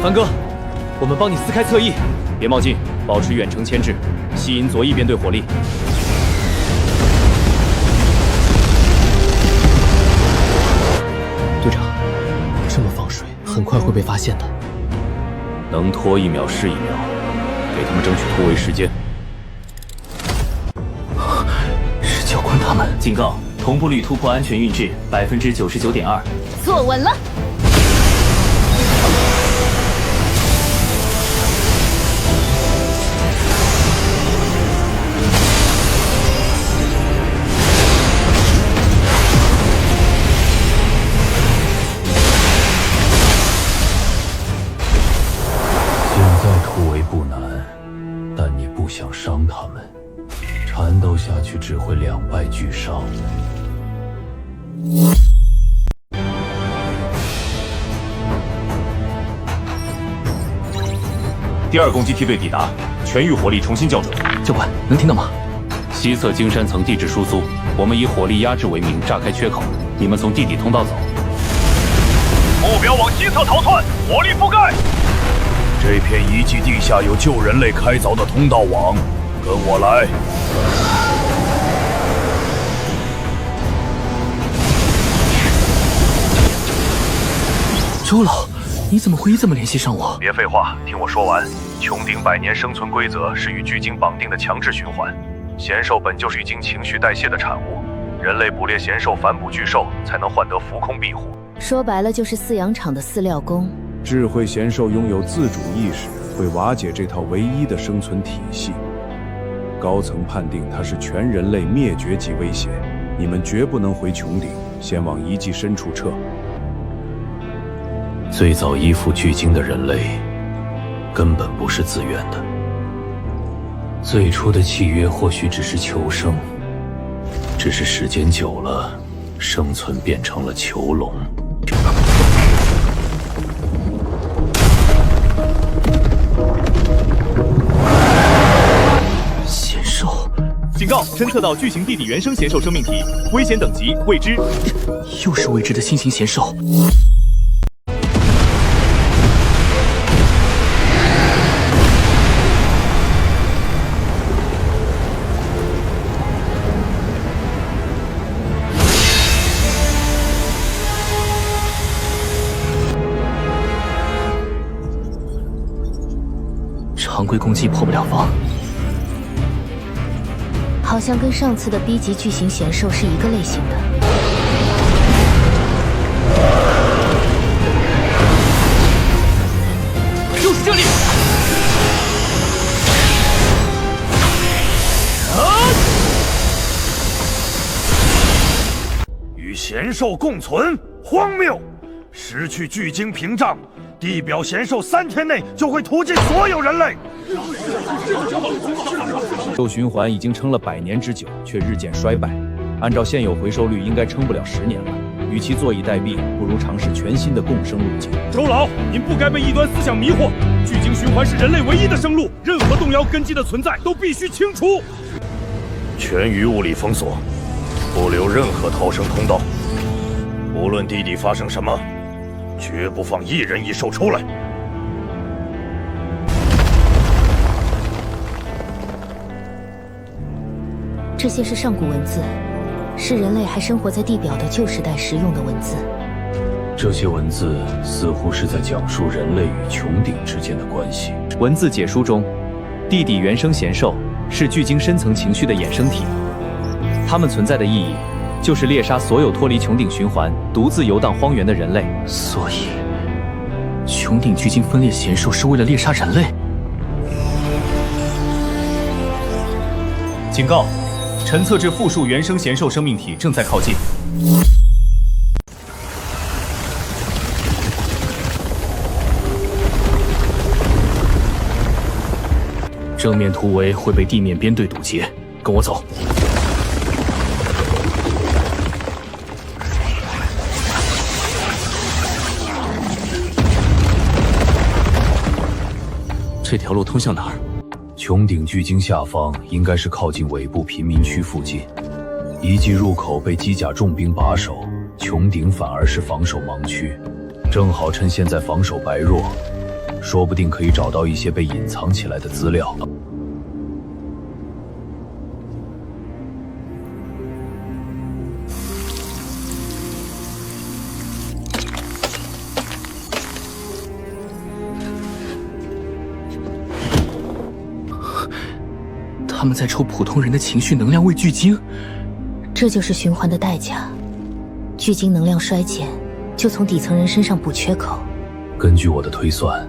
帆哥，我们帮你撕开侧翼，别冒进，保持远程牵制，吸引左翼编队火力。队长，这么放水，很快会被发现的。能拖1秒是1秒，给他们争取突围时间。是教官他们。警告：同步率突破安全阈值99.2%。坐稳了。不想伤他们，缠斗下去只会两败俱伤。第2攻击梯队抵达，全域火力重新校准。教官，能听到吗？西侧金山层地质疏苏，我们以火力压制为名，炸开缺口，你们从地底通道走。目标往西侧逃窜，火力覆盖。这片遗迹地下有旧人类开凿的通道网，跟我来。周老，你怎么会这么联系上我？别废话，听我说完。穹顶100年生存规则是与巨鲸绑定的强制循环，贤兽本就是巨鲸情绪代谢的产物，人类捕猎贤兽，反哺巨兽，才能换得浮空庇护。说白了就是饲养场的饲料工。智慧贤兽拥有自主意识，会瓦解这套唯一的生存体系。高层判定它是全人类灭绝级威胁，你们绝不能回穹顶，先往遗迹深处撤。最早依附巨鲸的人类，根本不是自愿的。最初的契约或许只是求生，只是时间久了，生存变成了囚笼。贤兽，警告！侦测到巨型地底原生贤兽生命体，危险等级未知。又是未知的新型贤兽。常规攻击破不了防，好像跟上次的 B 级巨型贤兽是一个类型的。就是这里！与贤兽共存，荒谬！失去巨鲸屏障，地表贤兽3天内就会屠尽所有人类。旧循环已经撑了100年之久，却日渐衰败。按照现有回收率，应该撑不了10年了。与其坐以待毙，不如尝试全新的共生路径。周老，您不该被异端思想迷惑。巨鲸循环是人类唯一的生路，任何动摇根基的存在都必须清除。全域物理封锁，不留任何逃生通道。无论地底发生什么，绝不放一人一兽出来。这些是上古文字，是人类还生活在地表的旧时代时用的文字。这些文字似乎是在讲述人类与穹顶之间的关系。文字解说中，地底原生贤兽是巨鲸深层情绪的衍生体，它们存在的意义就是猎杀所有脱离穹顶循环、独自游荡荒原的人类。所以，穹顶巨鲸分裂贤兽是为了猎杀人类。警告！陈测至复数原生贤兽生命体正在靠近。正面突围会被地面编队堵截，跟我走。这条路通向哪儿？穹顶巨鲸下方应该是靠近尾部贫民区附近，遗迹入口被机甲重兵把守，穹顶反而是防守盲区。正好趁现在防守白弱，说不定可以找到一些被隐藏起来的资料。他们在抽普通人的情绪能量喂巨鲸，这就是循环的代价。巨鲸能量衰减，就从底层人身上补缺口。根据我的推算，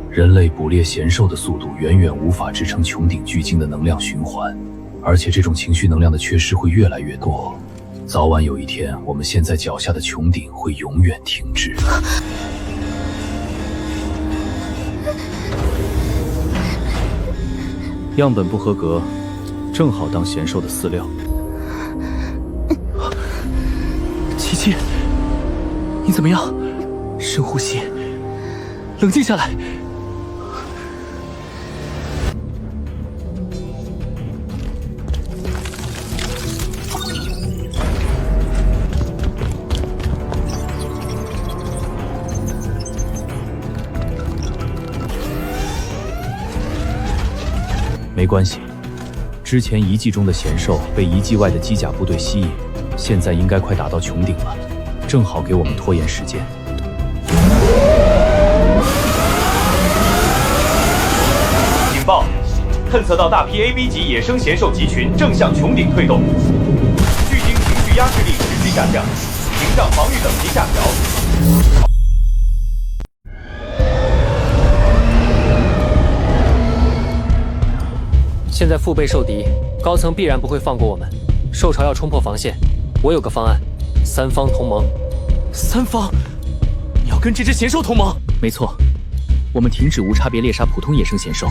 人类捕猎贤兽的速度远远无法支撑穹顶巨鲸的能量循环，而且这种情绪能量的缺失会越来越多。早晚有一天，我们现在脚下的穹顶会永远停滞。样本不合格，正好当贤兽的饲料。琪琪，你怎么样？深呼吸，冷静下来。没关系，之前遗迹中的贤兽被遗迹外的机甲部队吸引，现在应该快打到穹顶了，正好给我们拖延时间。警报！探测到大批 AB 级野生贤兽集群正向穹顶推动，巨鲸情绪压制力持续下降，屏障防御等级下调。现在腹背受敌，高层必然不会放过我们。兽潮要冲破防线，我有个方案：三方同盟。三方？你要跟这只贤兽同盟？没错，我们停止无差别猎杀普通野生贤兽，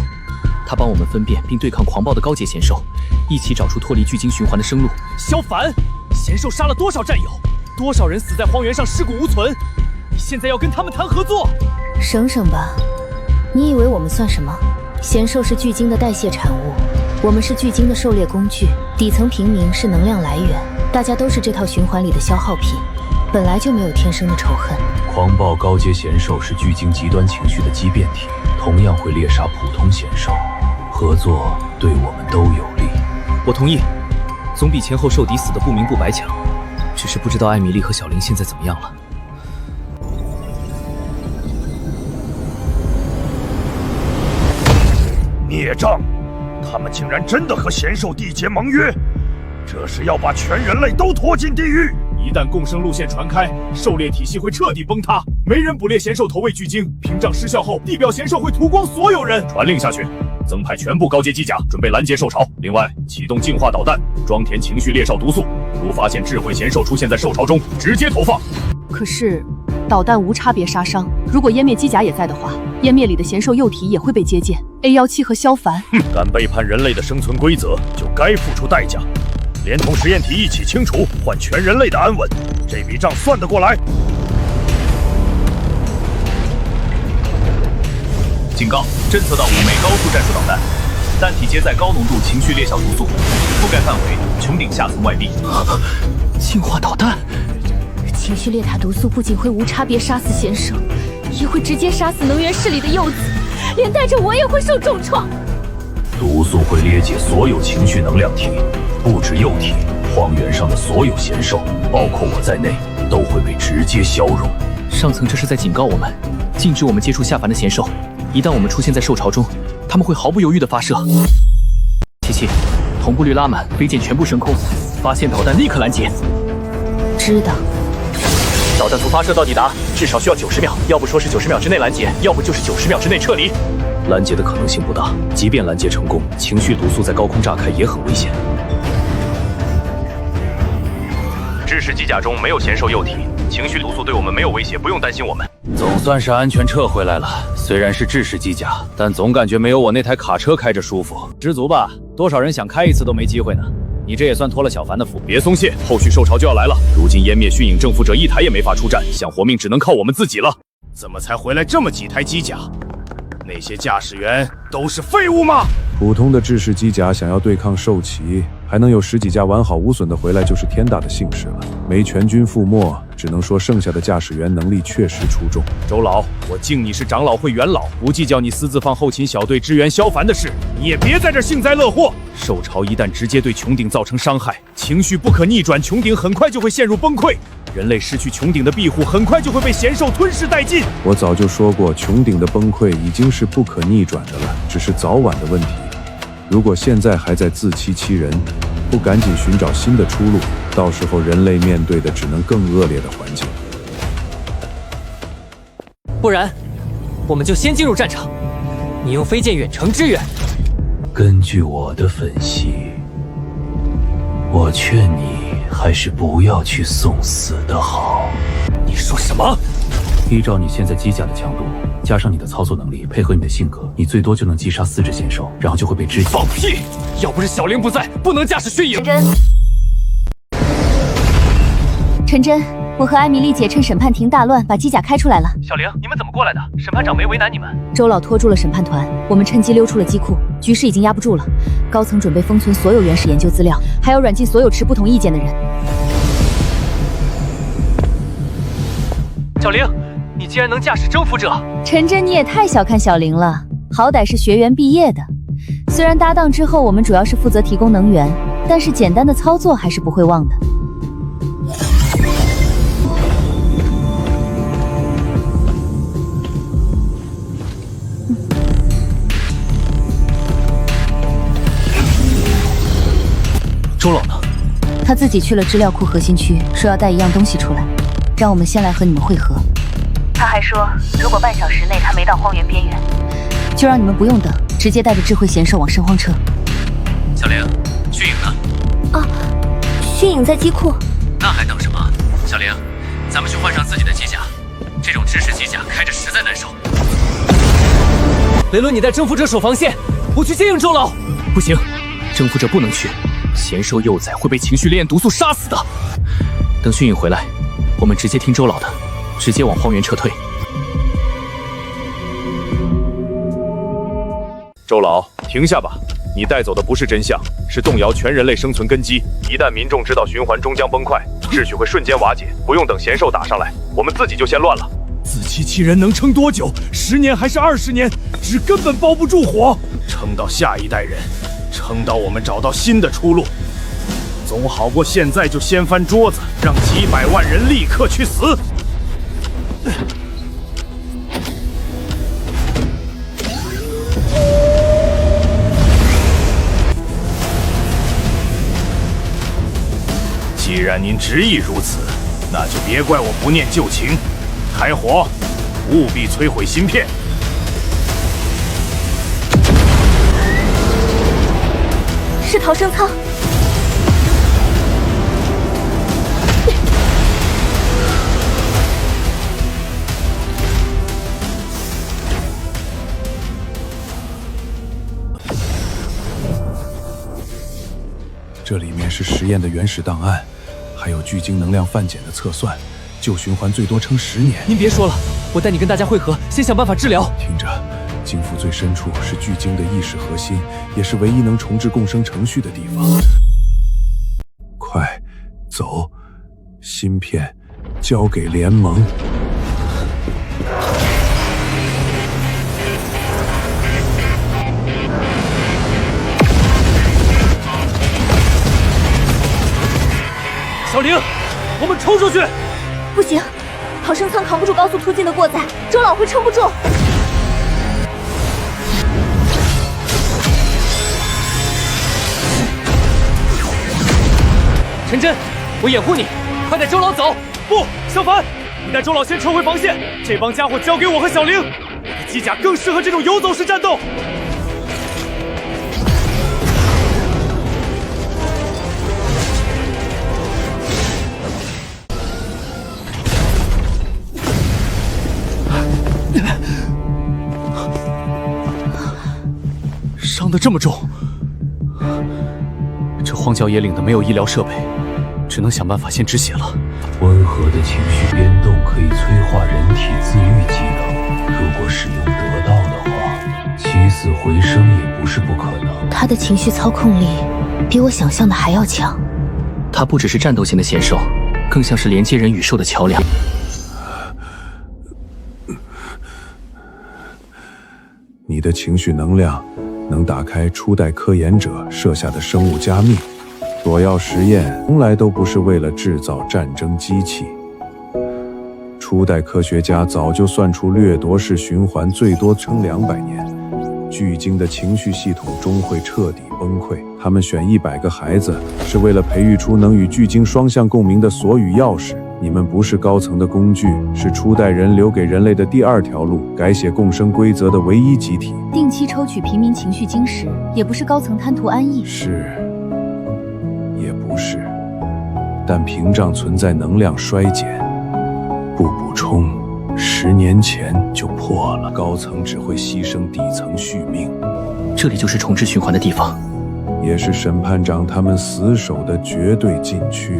他帮我们分辨并对抗狂暴的高阶贤兽，一起找出脱离巨鲸循环的生路。萧凡，贤兽杀了多少战友？多少人死在荒原上尸骨无存？你现在要跟他们谈合作？省省吧，你以为我们算什么？贤兽是巨鲸的代谢产物，我们是巨鲸的狩猎工具，底层平民是能量来源，大家都是这套循环里的消耗品，本来就没有天生的仇恨。狂暴高阶贤兽是巨鲸极端情绪的畸变体，同样会猎杀普通贤兽，合作对我们都有利。我同意，总比前后受敌死的不明不白强。只是不知道艾米丽和小林现在怎么样了。孽障！他们竟然真的和贤兽缔结盟约，这是要把全人类都拖进地狱！一旦共生路线传开，狩猎体系会彻底崩塌，没人捕猎贤兽投喂巨鲸，屏障失效后，地表贤兽会屠光所有人。传令下去，增派全部高阶机甲，准备拦截兽潮。另外，启动净化导弹，装填情绪猎哨毒素，如发现智慧贤兽出现在兽潮中，直接投放。可是，导弹无差别杀伤，如果湮灭机甲也在的话，湮灭里的贤兽幼体也会被接见。A17和萧凡，敢背叛人类的生存规则，就该付出代价。连同实验体一起清除，换全人类的安稳，这笔账算得过来。警告：侦测到5枚高速战术导弹，弹体接载高浓度情绪猎效毒素，覆盖范围穹顶下层外壁。净化导弹，情绪猎塔毒素不仅会无差别杀死贤兽，也会直接杀死能源室里的幼子，连带着我也会受重创。毒素会裂解所有情绪能量体，不止幼体，荒原上的所有贤兽，包括我在内，都会被直接消融。上层这是在警告我们，禁止我们接触下凡的贤兽。一旦我们出现在兽潮中，他们会毫不犹豫地发射。琪琪，同步率拉满，飞剑全部升空，发现导弹立刻拦截。知道。导弹从发射到抵达至少需要90秒，要不说是90秒之内拦截，要不就是90秒之内撤离。拦截的可能性不大，即便拦截成功，情绪毒素在高空炸开也很危险。制式机甲中没有贤兽幼体，情绪毒素对我们没有威胁，不用担心我们。总算是安全撤回来了，虽然是制式机甲，但总感觉没有我那台卡车开着舒服。知足吧，多少人想开一次都没机会呢。你这也算托了小凡的福。别松懈，后续兽潮就要来了。如今湮灭驯影征服者一台也没法出战，想活命只能靠我们自己了。怎么才回来这么几台机甲？那些驾驶员都是废物吗？普通的制式机甲想要对抗兽骑，还能有10几架完好无损的回来，就是天大的幸事了。没全军覆没，只能说剩下的驾驶员能力确实出众。周老，我敬你是长老会元老，不计较你私自放后勤小队支援萧凡的事，你也别在这幸灾乐祸。兽潮一旦直接对穹顶造成伤害，情绪不可逆转，穹顶很快就会陷入崩溃。人类失去穹顶的庇护，很快就会被贤兽吞噬殆尽。我早就说过，穹顶的崩溃已经是不可逆转的了，只是早晚的问题。如果现在还在自欺欺人，不赶紧寻找新的出路，到时候人类面对的只能更恶劣的环境。不然，我们就先进入战场，你用飞剑远程支援。根据我的分析，我劝你还是不要去送死的好。你说什么？依照你现在机甲的强度，加上你的操作能力，配合你的性格，你最多就能击杀4只仙兽，然后就会被肢解。放屁！要不是小玲不在，不能驾驶血影。陈真，我和艾米丽姐趁审判庭大乱，把机甲开出来了。小玲，你们怎么过来的？审判长没为难你们？周老拖住了审判团，我们趁机溜出了机库，局势已经压不住了。高层准备封存所有原始研究资料，还要软禁所有持不同意见的人。小玲，你竟然能驾驶征服者！陈真，你也太小看小玲了，好歹是学员毕业的。虽然搭档之后我们主要是负责提供能源，但是简单的操作还是不会忘的。周老呢？他自己去了资料库核心区，说要带一样东西出来，让我们先来和你们会合。他还说，如果半小时内他没到荒原边缘，就让你们不用等，直接带着智慧贤兽往圣荒撤。小玲，血影呢？啊，血影在机库。那还等什么？小玲，咱们去换上自己的机甲，这种制式机甲开着实在难受。雷伦，你带征服者守防线，我去接应周老。不行，征服者不能去，贤兽幼崽会被情绪烈焰毒素杀死的。等迅影回来，我们直接听周老的，直接往荒原撤退。周老，停下吧！你带走的不是真相，是动摇全人类生存根基。一旦民众知道循环终将崩溃，秩序会瞬间瓦解。不用等贤兽打上来，我们自己就先乱了。自欺欺人能撑多久？10年还是20年？纸根本包不住火。撑到下一代人，撑到我们找到新的出路，总好过现在就掀翻桌子，让几百万人立刻去死。既然您执意如此，那就别怪我不念旧情。开火，务必摧毁芯片。是逃生舱。这里面是实验的原始档案，还有巨鲸能量泛减的测算，旧循环最多撑10年。您别说了，我带你跟大家会合，先想办法治疗。听着，鲸腹最深处是巨鲸的意识核心，也是唯一能重置共生程序的地方。快，走！芯片交给联盟。小玲，我们冲出去！不行，逃生舱扛不住高速突进的过载，周老会撑不住。陈真，我掩护你，快带周老走！不，小凡，你带周老先撤回防线，这帮家伙交给我和小玲。我的机甲更适合这种游走式战斗。伤得这么重，这荒郊野岭的没有医疗设备，只能想办法先止血了。温和的情绪变动可以催化人体自愈机能，如果使用得当的话，是不可能。他的情绪操控力比我想象的还要强。他不只是战斗型的贤兽，更像是连接人与兽的桥梁。你的情绪能量能打开初代科研者设下的生物加密。索要实验从来都不是为了制造战争机器。初代科学家早就算出掠夺式循环最多撑200年，巨鲸的情绪系统终会彻底崩溃。他们选100个孩子，是为了培育出能与巨鲸双向共鸣的锁与钥匙。你们不是高层的工具，是初代人留给人类的第2条路，改写共生规则的唯一集体。定期抽取平民情绪晶石，也不是高层贪图安逸。是，也不是。但屏障存在能量衰减，不补充，10年前就破了。高层只会牺牲底层续命。这里就是重置循环的地方，也是审判长他们死守的绝对禁区。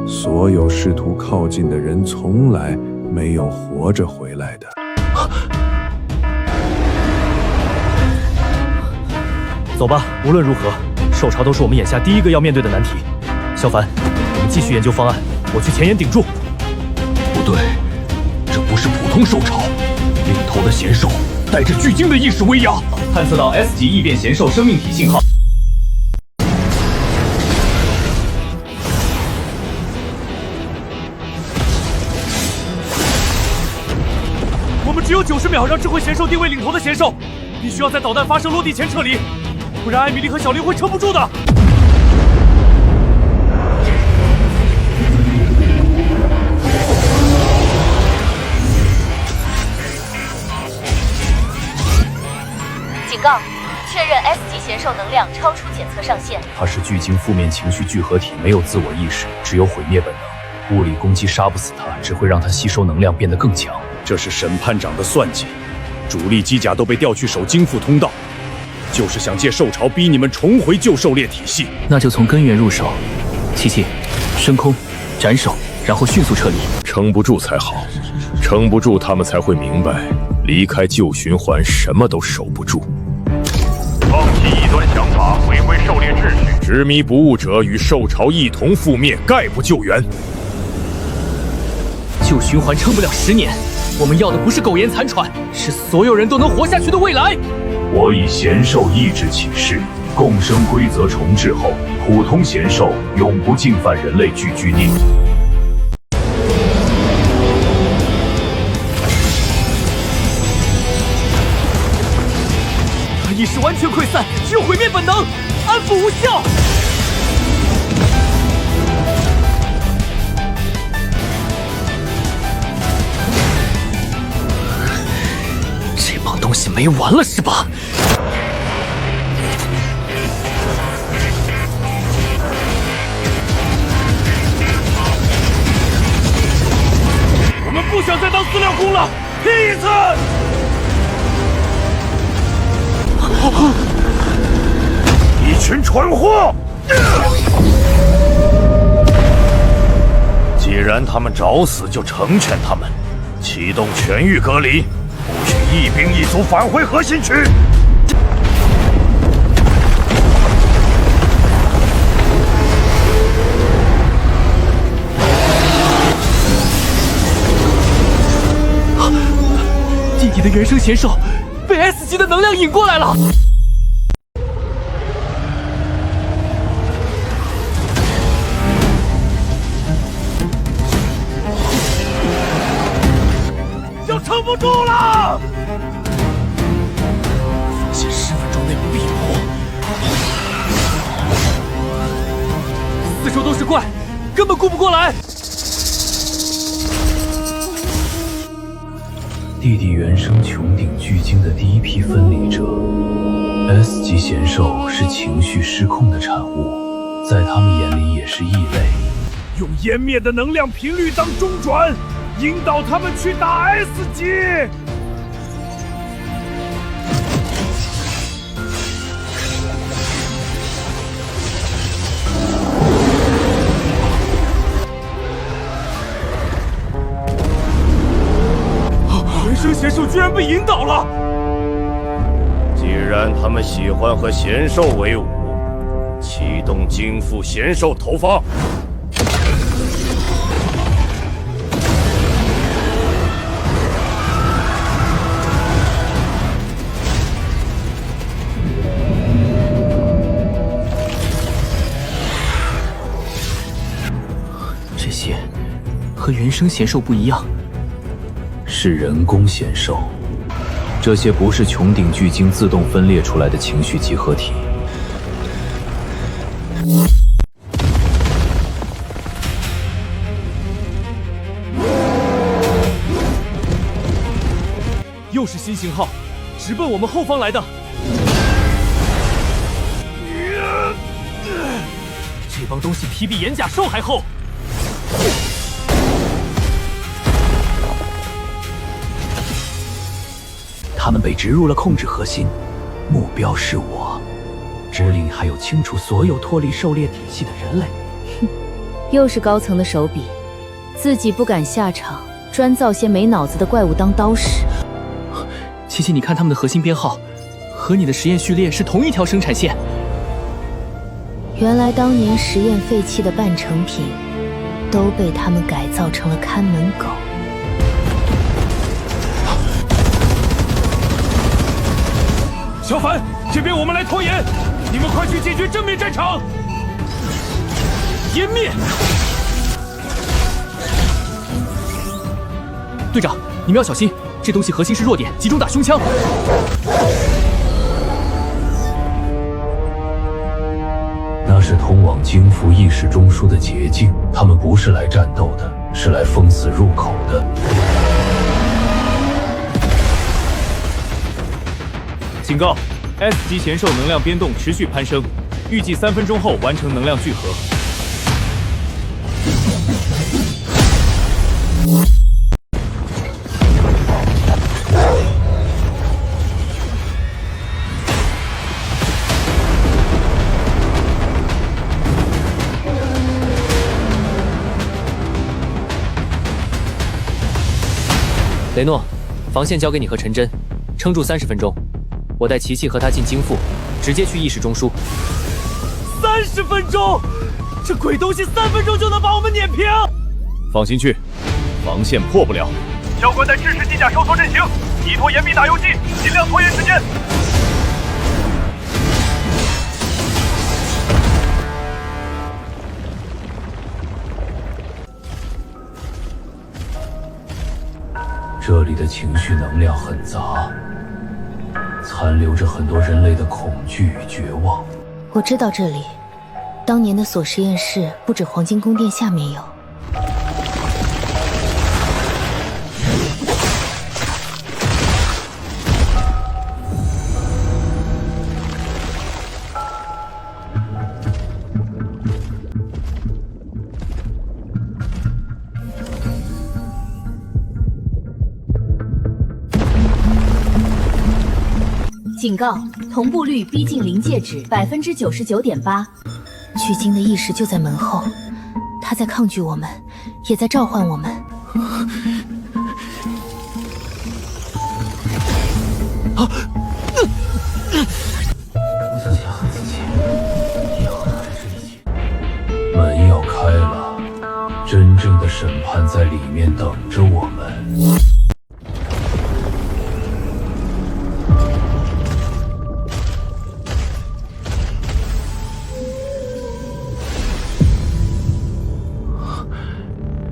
所有试图靠近的人从来没有活着回来的。走吧，无论如何，兽潮都是我们眼下第一个要面对的难题。小凡，我们继续研究方案，我去前沿顶住。不对，这不是普通兽潮，领头的贤兽带着巨鲸的意识威压。探测到 S 级异变贤兽生命体信号。我们只有90秒让智慧贤兽定位领头的贤兽，必须要在导弹发射落地前撤离，不然艾米丽和小林会撑不住的。警告，确认 S 级贤兽能量超出检测上限。它是巨鲸负面情绪聚合体，没有自我意识，只有毁灭本能。物理攻击杀不死它，只会让它吸收能量变得更强。这是审判长的算计，主力机甲都被调去守鲸腹通道，就是想借兽潮逼你们重回旧狩猎体系。那就从根源入手，琪琪，升空，斩首，然后迅速撤离。撑不住才好，撑不住他们才会明白，离开旧循环什么都守不住。放弃异端想法，回归狩猎秩序。执迷不悟者与兽潮一同覆灭，概不救援。旧循环撑不了10年。我们要的不是苟延残喘，是所有人都能活下去的未来。我以贤兽意志起誓，共生规则重置后，普通贤兽永不进犯人类聚居地。他意识完全溃散，只有毁灭本能，安抚无效。东西没完了是吧？我们不想再当饲料工了，拼一次！一群蠢货！既然他们找死，就成全他们，启动全域隔离。不许一兵一卒返回核心区！弟弟的原生贤兽被 S 级的能量引过来了。撑不住了！发现10分钟内必破。四周都是怪，根本顾不过来。弟弟原生穹顶巨鲸的第一批分离者 ，S 级贤兽是情绪失控的产物，在他们眼里也是异类。用湮灭的能量频率当中转。引导他们去打 S 级。原生贤兽居然被引导了！既然他们喜欢和贤兽为伍，启动精复贤兽投放。这些和原生贤兽不一样，是人工贤兽。这些不是穹顶巨鲸自动分裂出来的情绪集合体。又是新型号，直奔我们后方来的。这帮东西皮比岩甲兽还厚。他们被植入了控制核心，目标是我。指令还有清除所有脱离狩猎体系的人类。哼，又是高层的手笔，自己不敢下场，专造些没脑子的怪物当刀使。琪琪，你看他们的核心编号，和你的实验序列是同一条生产线。原来当年实验废弃的半成品，都被他们改造成了看门狗。小凡，这边我们来拖延，你们快去解决正面战场。湮灭！队长，你们要小心，这东西核心是弱点，集中打胸腔。那是通往精复意识中枢的捷径，他们不是来战斗的，是来封死入口的。警告 ！S 级贤兽能量biến动持续攀升，预计3分钟后完成能量聚合。雷诺，防线交给你和陈真，撑住30分钟。我带琪琪和他进精复，直接去意识中枢。30分钟，这鬼东西3分钟就能把我们碾平。放心去，防线破不了。教官在支持机甲收缩阵型，依托岩壁打游击，尽量拖延时间。这里的情绪能量很杂，残留着很多人类的恐惧与绝望。我知道这里，当年的锁实验室不止黄金宫殿下面有。警告：同步率逼近临界值99.8%。巨鲸的意识就在门后，它在抗拒我们，也在召唤我们。啊！门要开了，真正的审判在里面等着我们。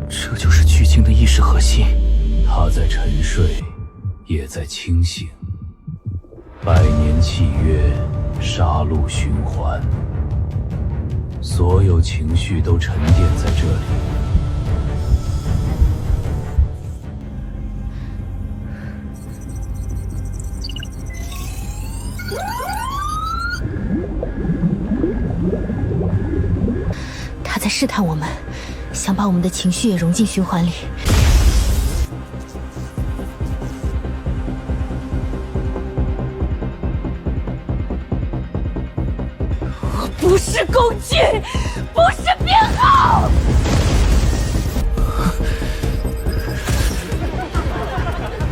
这就是巨鲸的意识核心，它在沉睡，也在清醒。100年契约，杀戮循环，所有情绪都沉淀在这里。他在试探我们，想把我们的情绪也融进循环里。不是工具，不是编号。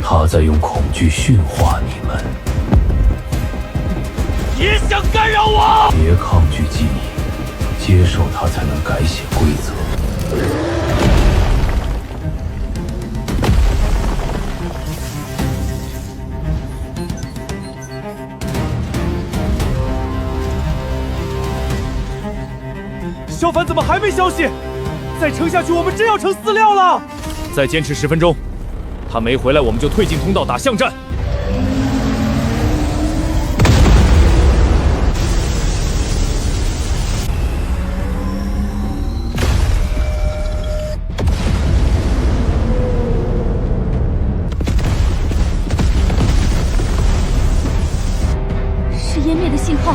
他在用恐惧驯化你们。别想干扰我！别抗拒机密，接受它才能改写规则。萧凡怎么还没消息？再撑下去，我们真要成饲料了！再坚持10分钟，他没回来，我们就退进通道打巷战。是湮灭的信号，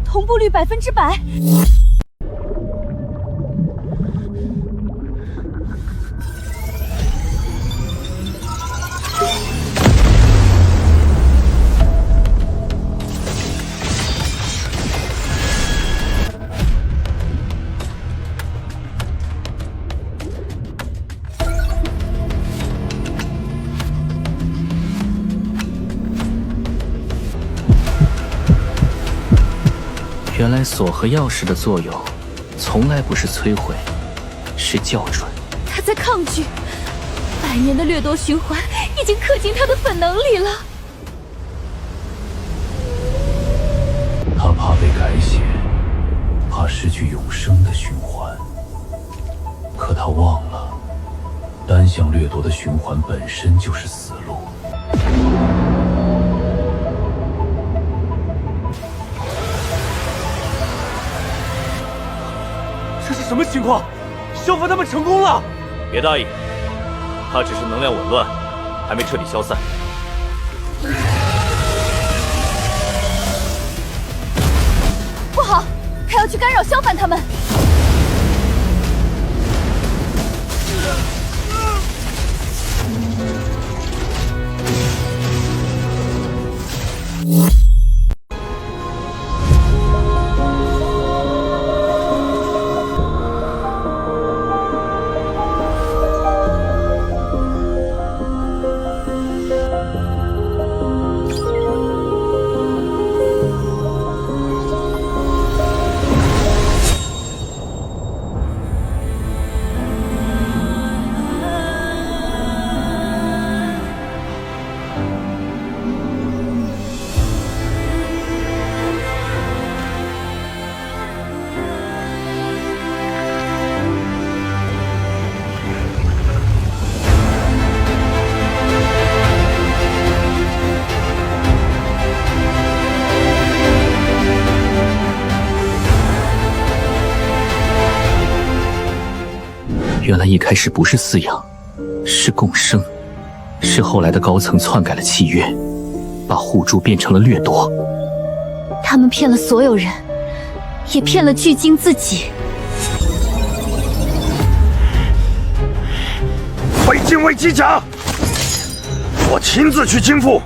同步率100%。原来锁和钥匙的作用，从来不是摧毁，是校准。他在抗拒，100年的掠夺循环已经刻进他的本能里了。他怕被改写，怕失去永生的循环。可他忘了，单向掠夺的循环本身就是死路。这是什么情况？萧凡他们成功了！别大意，他只是能量紊乱，还没彻底消散。不好，他要去干扰萧凡他们。原来一开始不是饲养，是共生，是后来的高层篡改了契约，把互助变成了掠夺。他们骗了所有人，也骗了巨鲸自己。被禁卫机甲，我亲自去倾覆，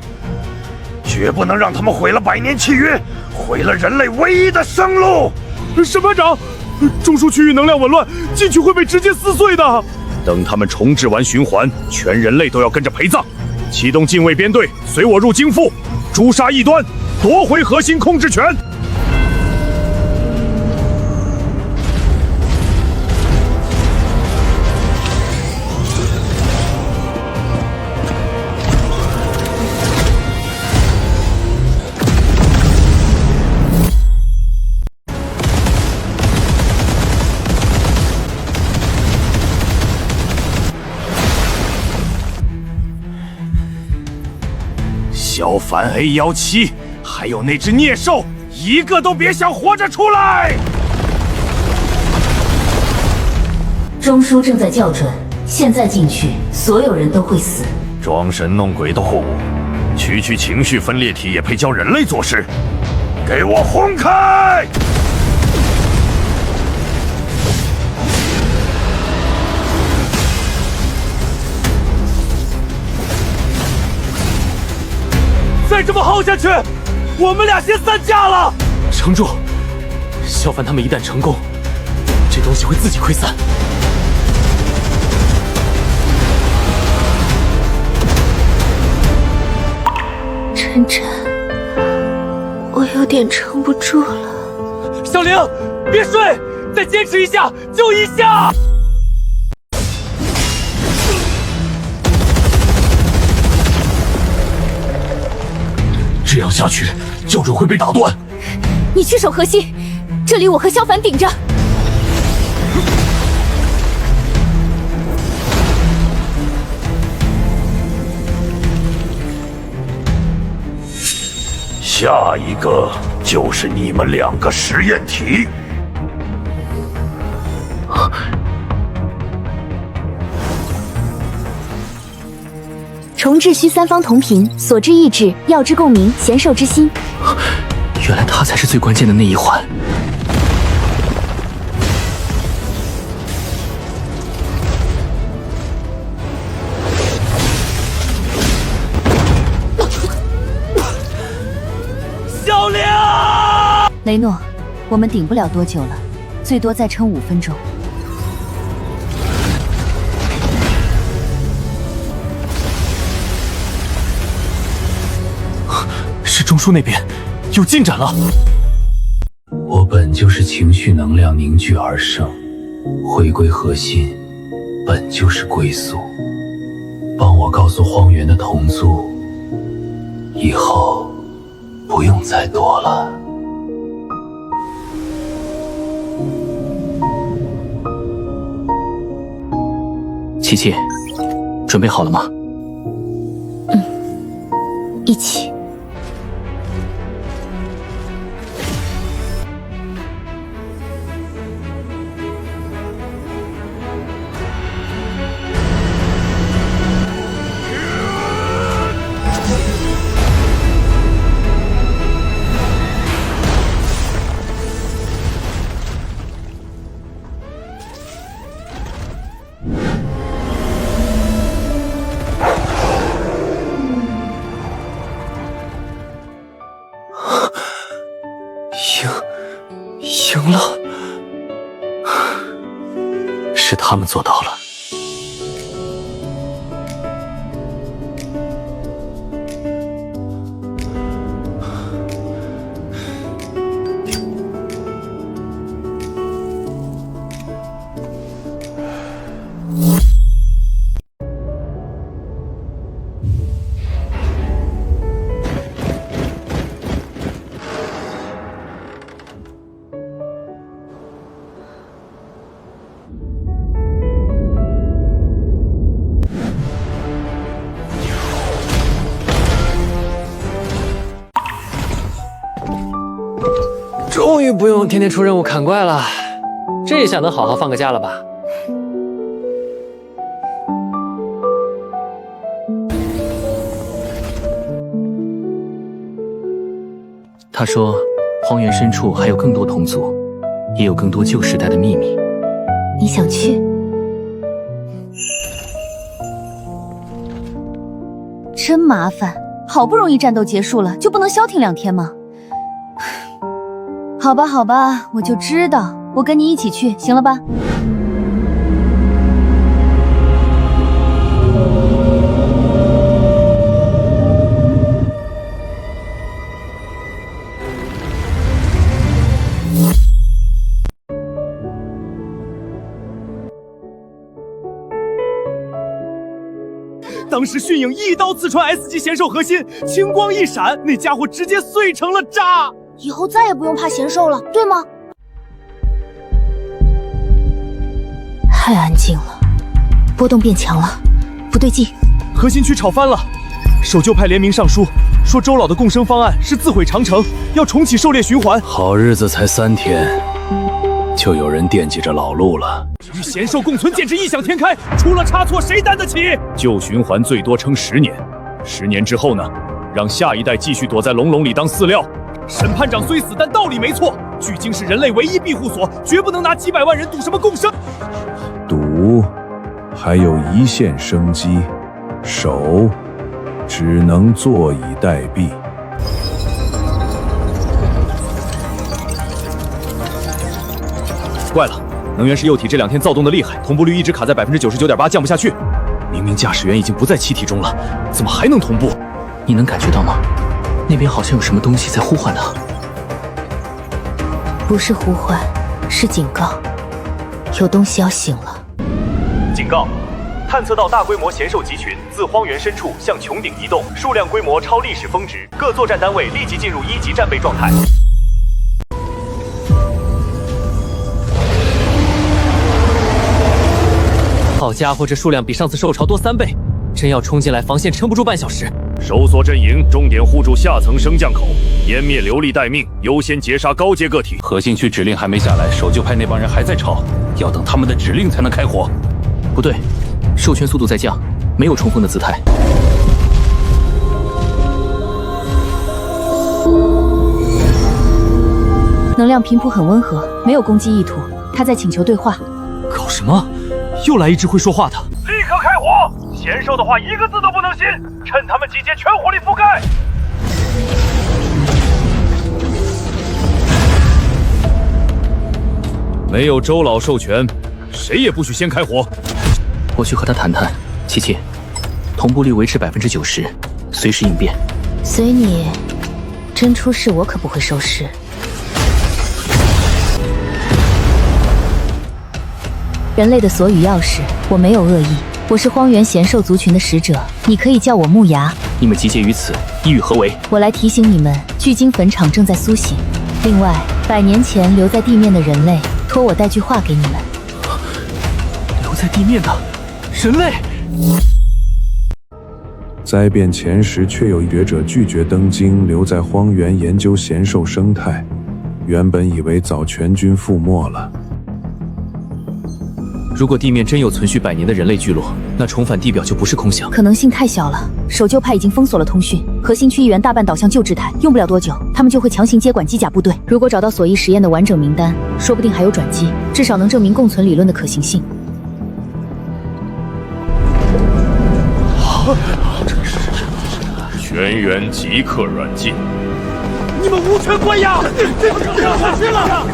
绝不能让他们毁了100年契约，毁了人类唯一的生路。审判长，中枢区域能量紊乱，禁区会被直接撕碎的。等他们重置完循环，全人类都要跟着陪葬。启动禁卫编队，随我入京阜，诛杀异端，夺回核心控制权。萧凡 A17，还有那只孽兽，一个都别想活着出来！中枢正在校准，现在进去，所有人都会死。装神弄鬼的货物，区区情绪分裂体也配教人类做事？给我轰开！再这么耗下去，我们俩先散架了。撑住，萧凡他们一旦成功，这东西会自己溃散。晨晨，我有点撑不住了。小玲，别睡，再坚持一下就一下。这样下去，校准会被打断。你去守核心，这里我和萧凡顶着。下一个就是你们2个实验体。重置需3方同频，所致意志、药之共鸣、贤兽之心。原来他才是最关键的那一环。小玲，雷诺，我们顶不了多久了，最多再撑5分钟。是中枢那边有进展了。我本就是情绪能量凝聚而生，回归核心本就是归宿。帮我告诉荒原的同族，以后不用再躲了。琪琪，准备好了吗？一起。赢了，是他们做到了。终于不用天天出任务砍怪了，这下能好好放个假了吧？他说，荒原深处还有更多同族，也有更多旧时代的秘密。你想去？真麻烦，好不容易战斗结束了，就不能消停2天吗？好吧，好吧，我就知道，我跟你一起去，行了吧？当时迅影一刀刺穿 S 级贤兽核心，青光一闪，那家伙直接碎成了渣。以后再也不用怕贤兽了，对吗？太安静了，波动变强了，不对劲。核心区吵翻了，守旧派联名上书，说周老的共生方案是自毁长城，要重启狩猎循环。好日子才3天，就有人惦记着老路了。与贤兽共存简直异想天开，出了差错谁担得起？旧循环最多撑10年，10年之后呢？让下一代继续躲在笼笼里当饲料。审判长虽死，但道理没错。巨鲸是人类唯一庇护所，绝不能拿几百万人赌什么共生。赌，还有一线生机；守，只能坐以待毙。怪了，能源石幼体这2天躁动的厉害，同步率一直卡在99.8%，降不下去。明明驾驶员已经不在气体中了，怎么还能同步？你能感觉到吗？那边好像有什么东西在呼唤他。不是呼唤，是警告，有东西要醒了。警告！探测到大规模贤兽集群自荒原深处向穹顶移动，数量规模超历史峰值，各作战单位立即进入1级战备状态。好家伙，这数量比上次兽潮多3倍，真要冲进来，防线撑不住半小时。收缩阵营，重点护住下层升降口，湮灭流力待命，优先截杀高阶个体。核心区指令还没下来，守旧派那帮人还在吵，要等他们的指令才能开火。不对，授权速度在降，没有冲锋的姿态。能量频谱很温和，没有攻击意图，他在请求对话。搞什么？又来一只会说话的！立刻开火！贤兽的话一个字都不能信，趁他们集结全火力覆盖。没有周老授权，谁也不许先开火。我去和他谈谈。琪琪，同步率维持90%，随时应变。随你，真出事我可不会收尸。人类的锁与钥匙，我没有恶意，我是荒原贤兽族群的使者，你可以叫我木牙。你们集结于此，意欲何为？我来提醒你们，巨鲸坟场正在苏醒。另外，100年前留在地面的人类，托我带句话给你们。留在地面的人类。灾变前时，却有学者拒绝登京，留在荒原研究贤兽生态。原本以为早全军覆没了。如果地面真有存续100年的人类聚落，那重返地表就不是空想。可能性太小了。守旧派已经封锁了通讯，核心区议员大半导向旧制态，用不了多久，他们就会强行接管机甲部队。如果找到索伊实验的完整名单，说不定还有转机，至少能证明共存理论的可行性。全员即刻软禁！你们无权关押！让下去了！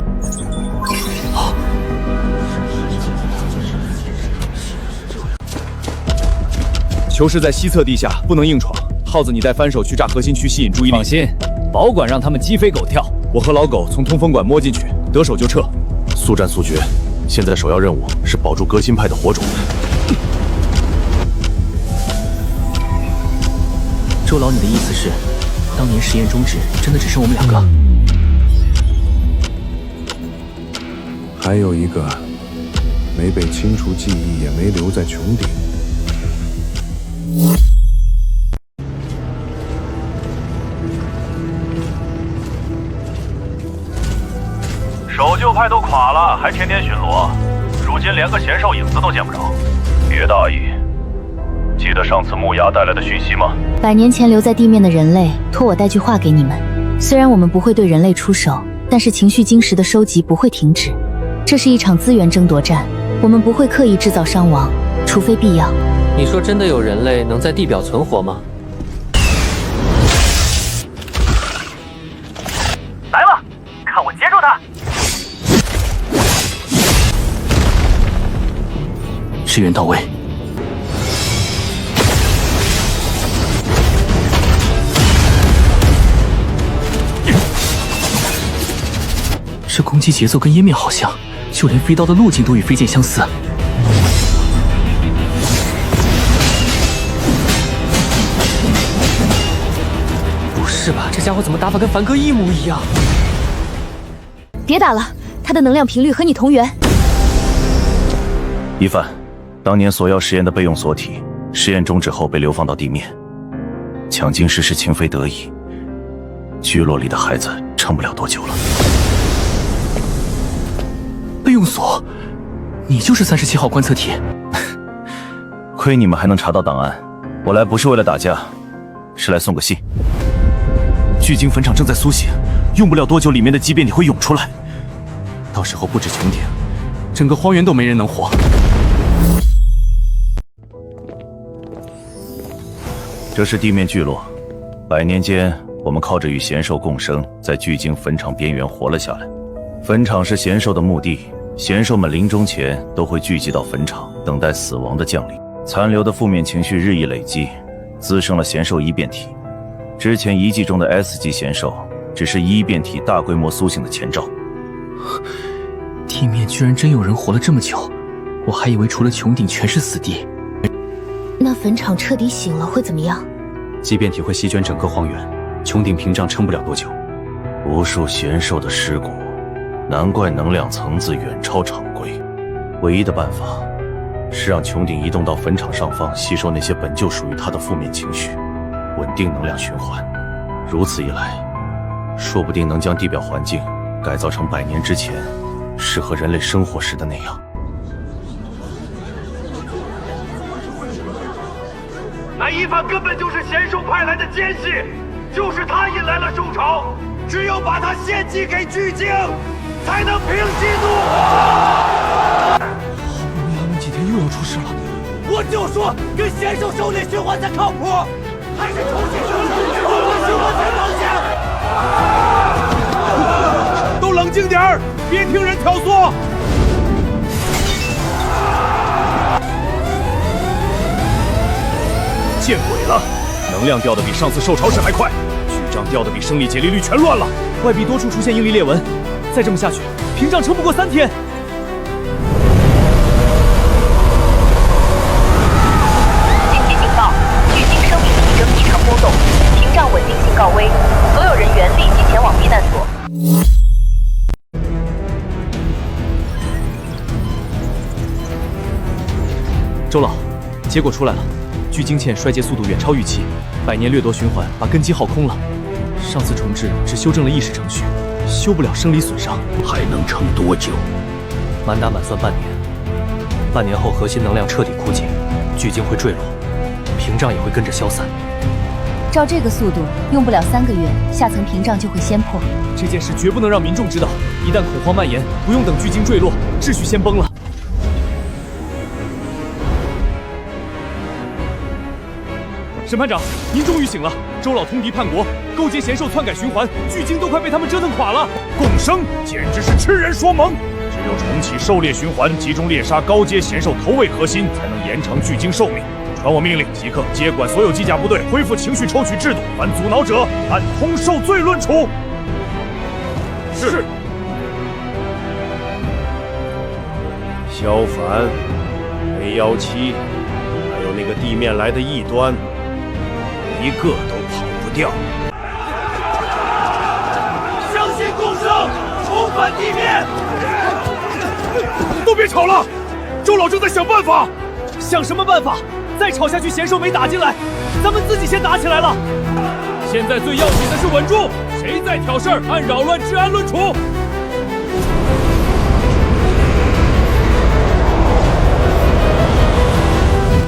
囚室在西侧地下，不能硬闯。耗子，你带扳手去炸核心区，吸引注意力。放心，保管让他们鸡飞狗跳。我和老狗从通风管摸进去，得手就撤。速战速决。现在首要任务是保住革新派的火种。周老，你的意思是，当年实验终止，真的只剩我们2个？还有一个，没被清除记忆，也没留在穹顶。守旧派都垮了，还天天巡逻，如今连个贤兽影子都见不着。别大意，记得上次木牙带来的讯息吗？100年前留在地面的人类，托我带句话给你们。虽然我们不会对人类出手，但是情绪晶石的收集不会停止。这是一场资源争夺战，我们不会刻意制造伤亡，除非必要。你说真的有人类能在地表存活吗？来了，看我接住他！支援到位。这攻击节奏跟湮灭好像，就连飞刀的路径都与飞剑相似。不是吧？这家伙怎么打法跟凡哥一模一样？别打了，他的能量频率和你同源。一范，当年索要实验的备用锁体，实验终止后被流放到地面。抢晶石是情非得已，聚落里的孩子撑不了多久了。备用锁，你就是37号观测体。亏你们还能查到档案，我来不是为了打架，是来送个信。巨鲸坟场正在苏醒，用不了多久，里面的畸变体会涌出来，到时候不止穹顶，整个荒原都没人能活。这是地面聚落，100年间，我们靠着与贤兽共生，在巨鲸坟场边缘活了下来。坟场是贤兽的墓地，贤兽们临终前都会聚集到坟场，等待死亡的降临。残留的负面情绪日益累积，滋生了贤兽异变体。之前遗迹中的 S 级贤兽，只是异变体大规模苏醒的前兆。地面居然真有人活了这么久，我还以为除了穹顶全是死地。那坟场彻底醒了会怎么样？即便体会席卷整个荒原，穹顶屏障撑不了多久。无数贤兽的尸骨，难怪能量层次远超常规。唯一的办法是让穹顶移动到坟场上方，吸收那些本就属于它的负面情绪，稳定能量循环。如此一来，说不定能将地表环境改造成100年之前适合人类生活时的那样。那一番根本就是贤兽派来的奸细，就是他引来了兽潮，只有把他献祭给巨鲸，才能平息怒火。好不容易安稳几天，又要出事了。我就说跟贤兽狩猎循环才靠谱，还是重新狩猎循环才保险。都冷静点儿，别听人挑唆。见鬼了！能量掉的比上次受潮时还快，巨障掉的比生理解离率全乱了。外壁多处出现应力裂纹，再这么下去，屏障撑不过3天。紧急警报！巨鲸生命体征异常波动，屏障稳定性告危，所有人员立即前往避难所。周老，结果出来了。巨鲸嵌衰竭速度远超预期，100年掠夺循环把根基耗空了。上次重置只修正了意识程序，修不了生理损伤。还能撑多久？满打满算半年。半年后核心能量彻底枯竭，巨鲸会坠落，屏障也会跟着消散。照这个速度，用不了3个月，下层屏障就会先破。这件事绝不能让民众知道，一旦恐慌蔓延，不用等巨鲸坠落，秩序先崩了。审判长，您终于醒了！周老通敌叛国，勾结贤兽篡改循环，巨鲸都快被他们折腾垮了。共生简直是痴人说梦！只有重启狩猎循环，集中猎杀高阶贤兽头位核心，才能延长巨鲸寿命。传我命令，即刻接管所有机甲部队，恢复情绪抽取制度，凡阻挠者按通受罪论处。是。萧凡、A17，还有那个地面来的异端。一个都跑不掉！相信共生，重返地面！都别吵了，周老正在想办法。想什么办法？再吵下去，贤兽没打进来，咱们自己先打起来了。现在最要紧的是稳住，谁再挑事儿，按扰乱治安论处。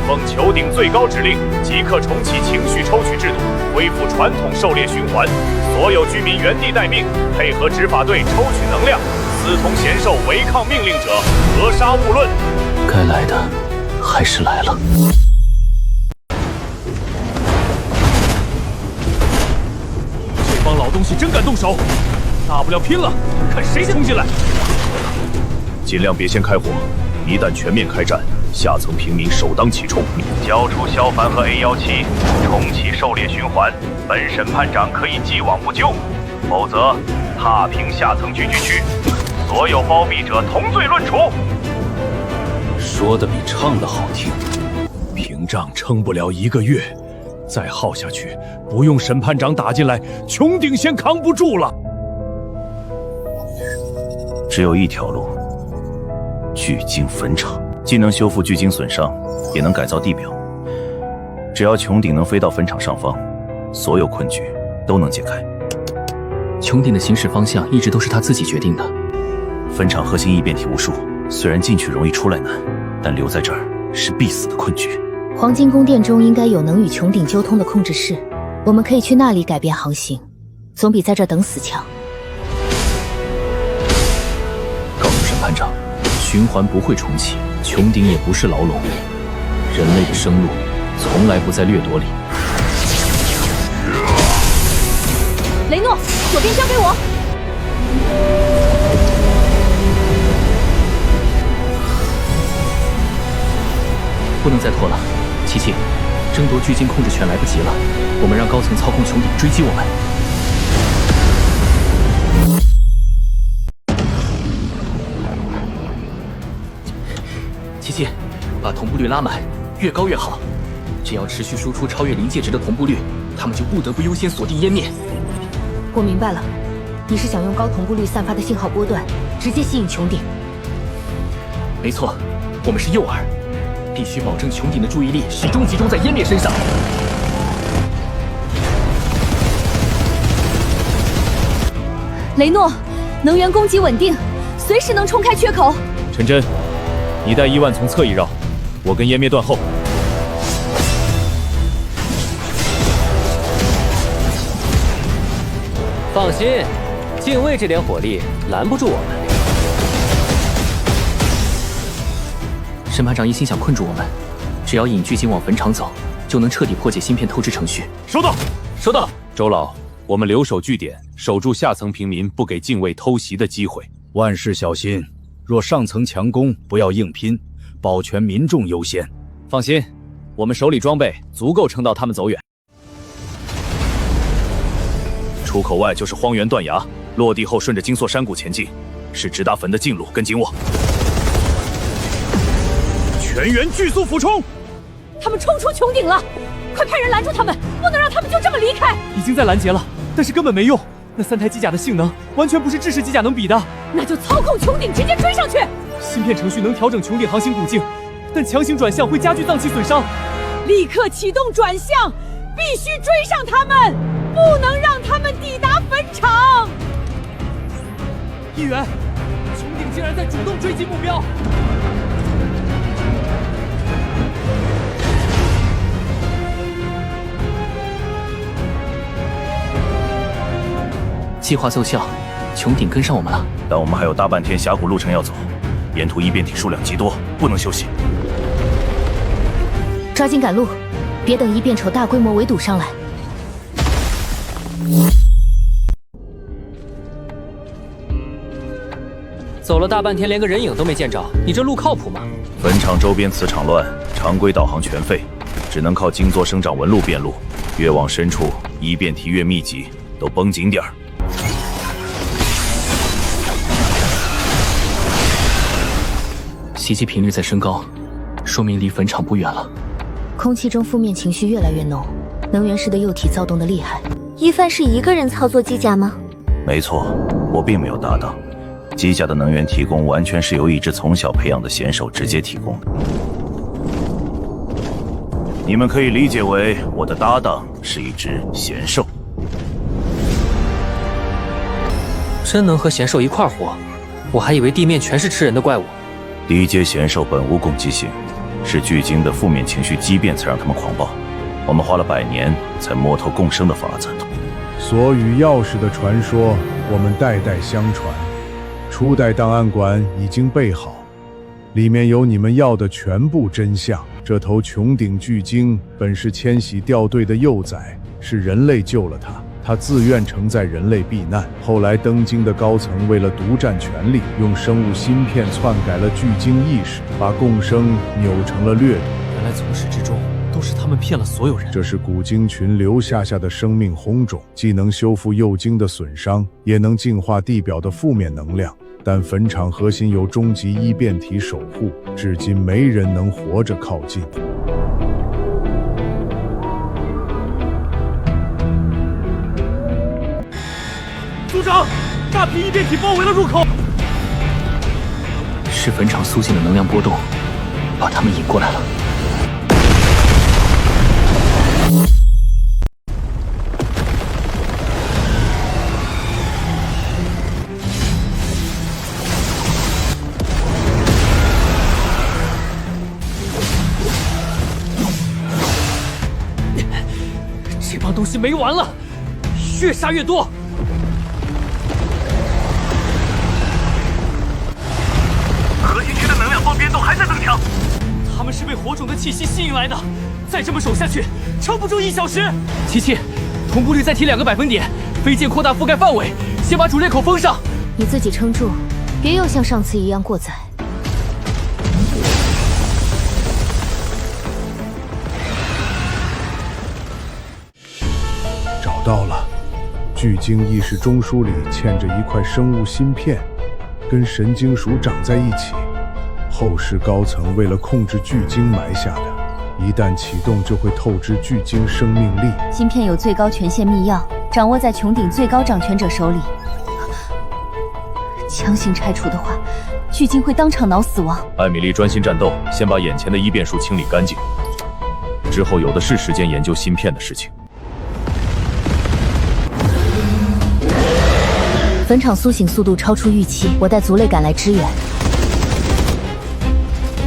奉穹顶最高指令，即刻重启情绪抽取制度，恢复传统狩猎循环。所有居民原地待命，配合执法队抽取能量，私通贤兽违抗命令者，格杀勿论。该来的还是来了。这帮老东西真敢动手，大不了拼了，看谁先冲进来。尽量别先开火，一旦全面开战，下层平民首当其冲。交出萧凡和 A17，重启狩猎循环。本审判长可以既往不咎，否则踏平下层聚居区，所有包庇者同罪论处。说的比唱的好听。屏障撑不了1个月，再耗下去，不用审判长打进来，穹顶先扛不住了。只有一条路，巨鲸坟场。既能修复巨鲸损伤，也能改造地表。只要穹顶能飞到坟场上方，所有困局都能解开。穹顶的行驶方向一直都是他自己决定的。坟场核心异变体无数，虽然进去容易出来难，但留在这儿是必死的困局。黄金宫殿中应该有能与穹顶沟通的控制室，我们可以去那里改变航行，总比在这等死强。告诉审判长，循环不会重启，穹顶也不是牢笼，人类的生路从来不在掠夺里。雷诺，左边交给我。不能再拖了，琪琪，争夺巨鲸控制权来不及了，我们让高层操控穹顶追击我们。把同步率拉满，越高越好。只要持续输出超越临界值的同步率，他们就不得不优先锁定湮灭。我明白了，你是想用高同步率散发的信号波段，直接吸引穹顶。没错，我们是诱饵，必须保证穹顶的注意力始终集中在湮灭身上。雷诺，能源供给稳定，随时能冲开缺口。陈真，你带1万从侧翼绕，我跟湮灭断后。放心，近卫这点火力拦不住我们。审判长一心想困住我们，只要引巨鲸往坟场走，就能彻底破解芯片透支程序。收到，收到。周老，我们留守据点，守住下层平民不给近卫偷袭的机会。万事小心，若上层强攻，不要硬拼，保全民众优先。放心，我们手里装备足够撑到他们走远。出口外就是荒原断崖，落地后顺着金锁山谷前进，是直达坟的近路，跟紧我。全员巨速俯冲！他们冲出穹顶了，快派人拦住他们，不能让他们就这么离开。已经在拦截了，但是根本没用。那3台机甲的性能完全不是制式机甲能比的。那就操控穹顶直接追上去。芯片程序能调整穹顶航行路径，但强行转向会加剧脏器损伤。立刻启动转向，必须追上他们，不能让他们抵达坟场。议员，穹顶竟然在主动追击目标。计划奏效，穹顶跟上我们了。但我们还有大半天峡谷路程要走，沿途异变体数量极多，不能休息。抓紧赶路，别等异变丑大规模围堵上来。走了大半天，连个人影都没见着，你这路靠谱吗？坟场周边磁场乱，常规导航全废，只能靠金座生长纹路辨路。越往深处，异变体越密集，都绷紧点儿。袭击频率在升高，说明离坟场不远了。空气中负面情绪越来越浓，能源室的幼体躁动得厉害。一帆是一个人操作机甲吗？没错，我并没有搭档。机甲的能源提供完全是由一支从小培养的贤手直接提供的。你们可以理解为我的搭档是一只贤兽。真能和贤兽一块活？我还以为地面全是吃人的怪物。低阶贤兽本无攻击性，是巨鲸的负面情绪激变才让他们狂暴。我们花了100年才摸透共生的法子。所与钥匙的传说，我们代代相传。初代档案馆已经备好，里面有你们要的全部真相。这头穹顶巨鲸本是迁徙调队的幼崽，是人类救了它。他自愿承载人类避难，后来登京的高层为了独占权力，用生物芯片篡改了巨鲸意识，把共生扭成了掠夺。原来从始至终都是他们骗了所有人。这是古鲸群留下的生命红种，既能修复幼鲸的损伤，也能净化地表的负面能量。但坟场核心由终极异变体守护，至今没人能活着靠近。组长，大批异变体包围了入口。是坟场苏醒的能量波动，把他们引过来了。这帮东西没完了，越杀越多。核心区的能量波变动还在增强，他们是被火种的气息吸引来的，再这么守下去，撑不住1小时。琪琪，同步率再提2个百分点，飞剑扩大覆盖范围，先把主裂口封上。你自己撑住，别又像上次一样过载。找到了，巨鲸意识中枢里嵌着一块生物芯片，跟神经属长在一起。后世高层为了控制巨晶埋下的，一旦启动就会透支巨晶生命力。芯片有最高权限密钥，掌握在穹顶最高掌权者手里。强行拆除的话，巨晶会当场脑死亡。艾米丽专心战斗，先把眼前的异变数清理干净，之后有的是时间研究芯片的事情。坟场苏醒速度超出预期，我带族类赶来支援。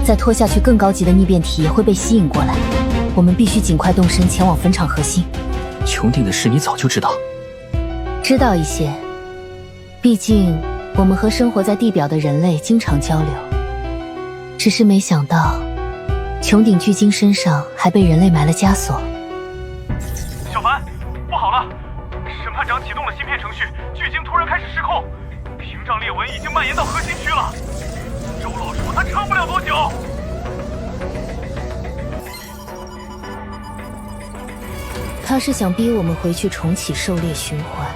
再拖下去，更高级的逆变体也会被吸引过来。我们必须尽快动身前往坟场核心。穹顶的事你早就知道？知道一些，毕竟我们和生活在地表的人类经常交流。只是没想到，穹顶巨晶身上还被人类埋了枷锁。小凡，不好了！审判长启动了芯片程序，巨晶突然开始失控，屏障裂纹已经蔓延到核心区了。周老说他撑不了多久。他是想逼我们回去重启狩猎循环。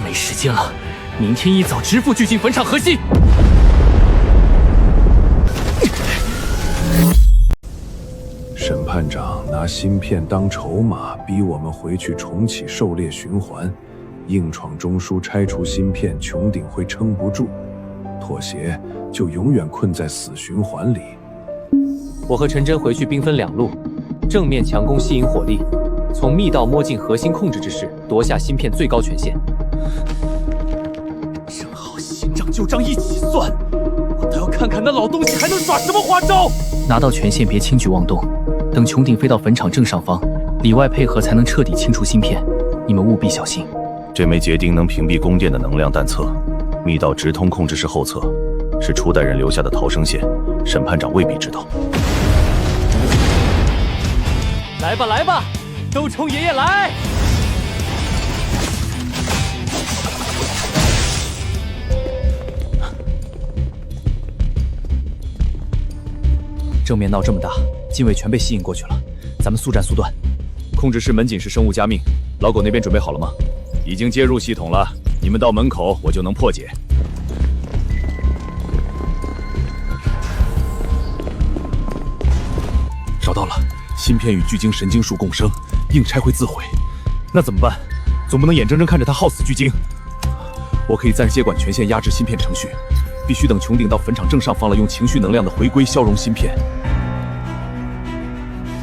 没时间了，明天一早直赴巨晶坟场核心。审判长拿芯片当筹码，逼我们回去重启狩猎循环。硬闯中枢拆除芯片，穹顶会撑不住；妥协就永远困在死循环里。我和陈真回去兵分两路，正面强攻吸引火力，从密道摸进核心控制之室，夺下芯片最高权限。正好新账旧账一起算，我倒要看看那老东西还能耍什么花招。拿到权限别轻举妄动，等穹顶飞到坟场正上方，里外配合才能彻底清除芯片。你们务必小心。这枚结晶能屏蔽宫殿的能量弹侧，密道直通控制室后侧，是初代人留下的逃生线，审判长未必知道。来吧来吧，都冲爷爷来！正面闹这么大，禁卫全被吸引过去了，咱们速战速断。控制室门禁是生物加命，老狗那边准备好了吗？已经接入系统了，你们到门口我就能破解。找到了，芯片与巨晶神经束共生，硬拆会自毁。那怎么办？总不能眼睁睁看着它耗死巨晶。我可以暂接管权限压制芯片程序，必须等穹顶到坟场正上方了，用情绪能量的回归消融芯片。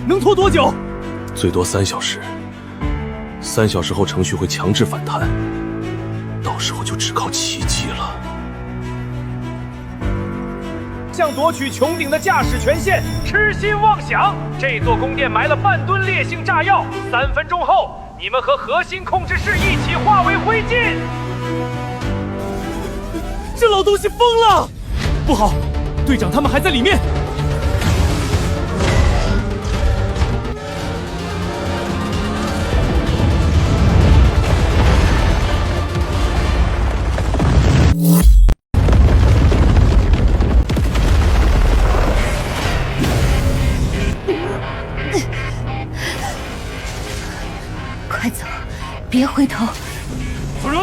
能拖多久？最多3小时。3小时后程序会强制反弹，到时候就只靠奇迹了。向夺取穹顶的驾驶权限痴心妄想！这座宫殿埋了半吨烈性炸药，3分钟后，你们和核心控制室一起化为灰烬！这老东西疯了！不好，队长他们还在里面。快走，别回头！主人，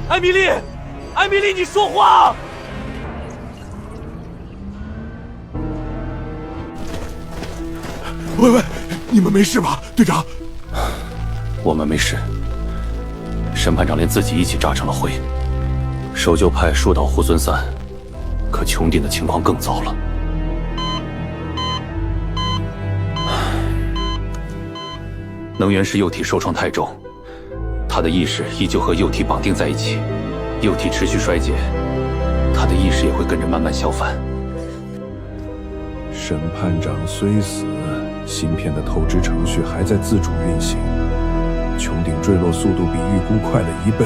艾米丽，艾米丽，你说话！喂，你们没事吧，队长？我们没事。审判长连自己一起炸成了灰。守旧派树倒猢狲散，可穹顶的情况更糟了。能源是幼体受创太重，他的意识依旧和幼体绑定在一起，幼体持续衰竭，他的意识也会跟着慢慢消散。审判长虽死，芯片的透支程序还在自主运行，穹顶坠落速度比预估快了1倍，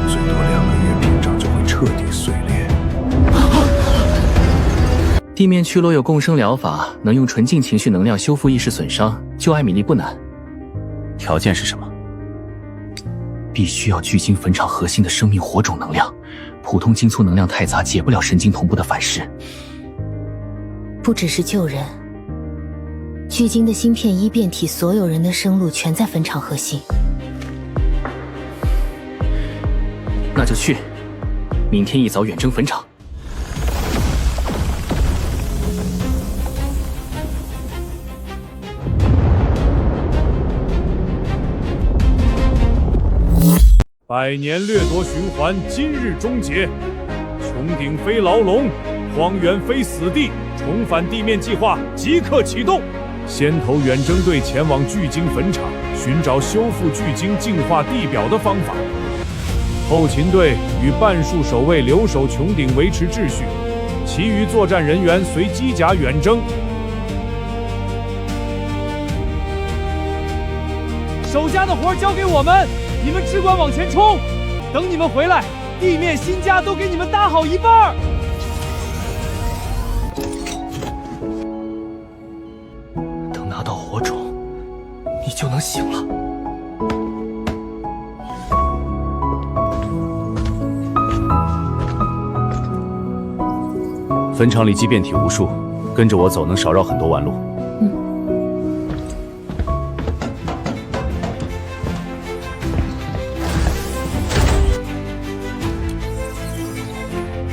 最多2个月屏障就会彻底碎裂。地面区罗有共生疗法，能用纯净情绪能量修复意识损伤，救艾米丽不难。条件是什么？必须要巨晶坟场核心的生命火种能量，普通精粗能量太杂，解不了神经同步的反噬。不只是救人，巨鲸的芯片一变体，所有人的生路全在坟场核心。那就去，明天一早远征坟场。百年掠夺循环今日终结，穹顶非牢笼，荒原非死地，重返地面计划即刻启动。先头远征队前往巨鲸坟场，寻找修复巨鲸净化地表的方法。后勤队与半数守卫留守穹顶维持秩序，其余作战人员随机甲远征。守家的活交给我们，你们只管往前冲。等你们回来，地面新家都给你们搭好一半。等拿到火种，你就能醒了。坟场里畸变体无数，跟着我走能少绕很多弯路。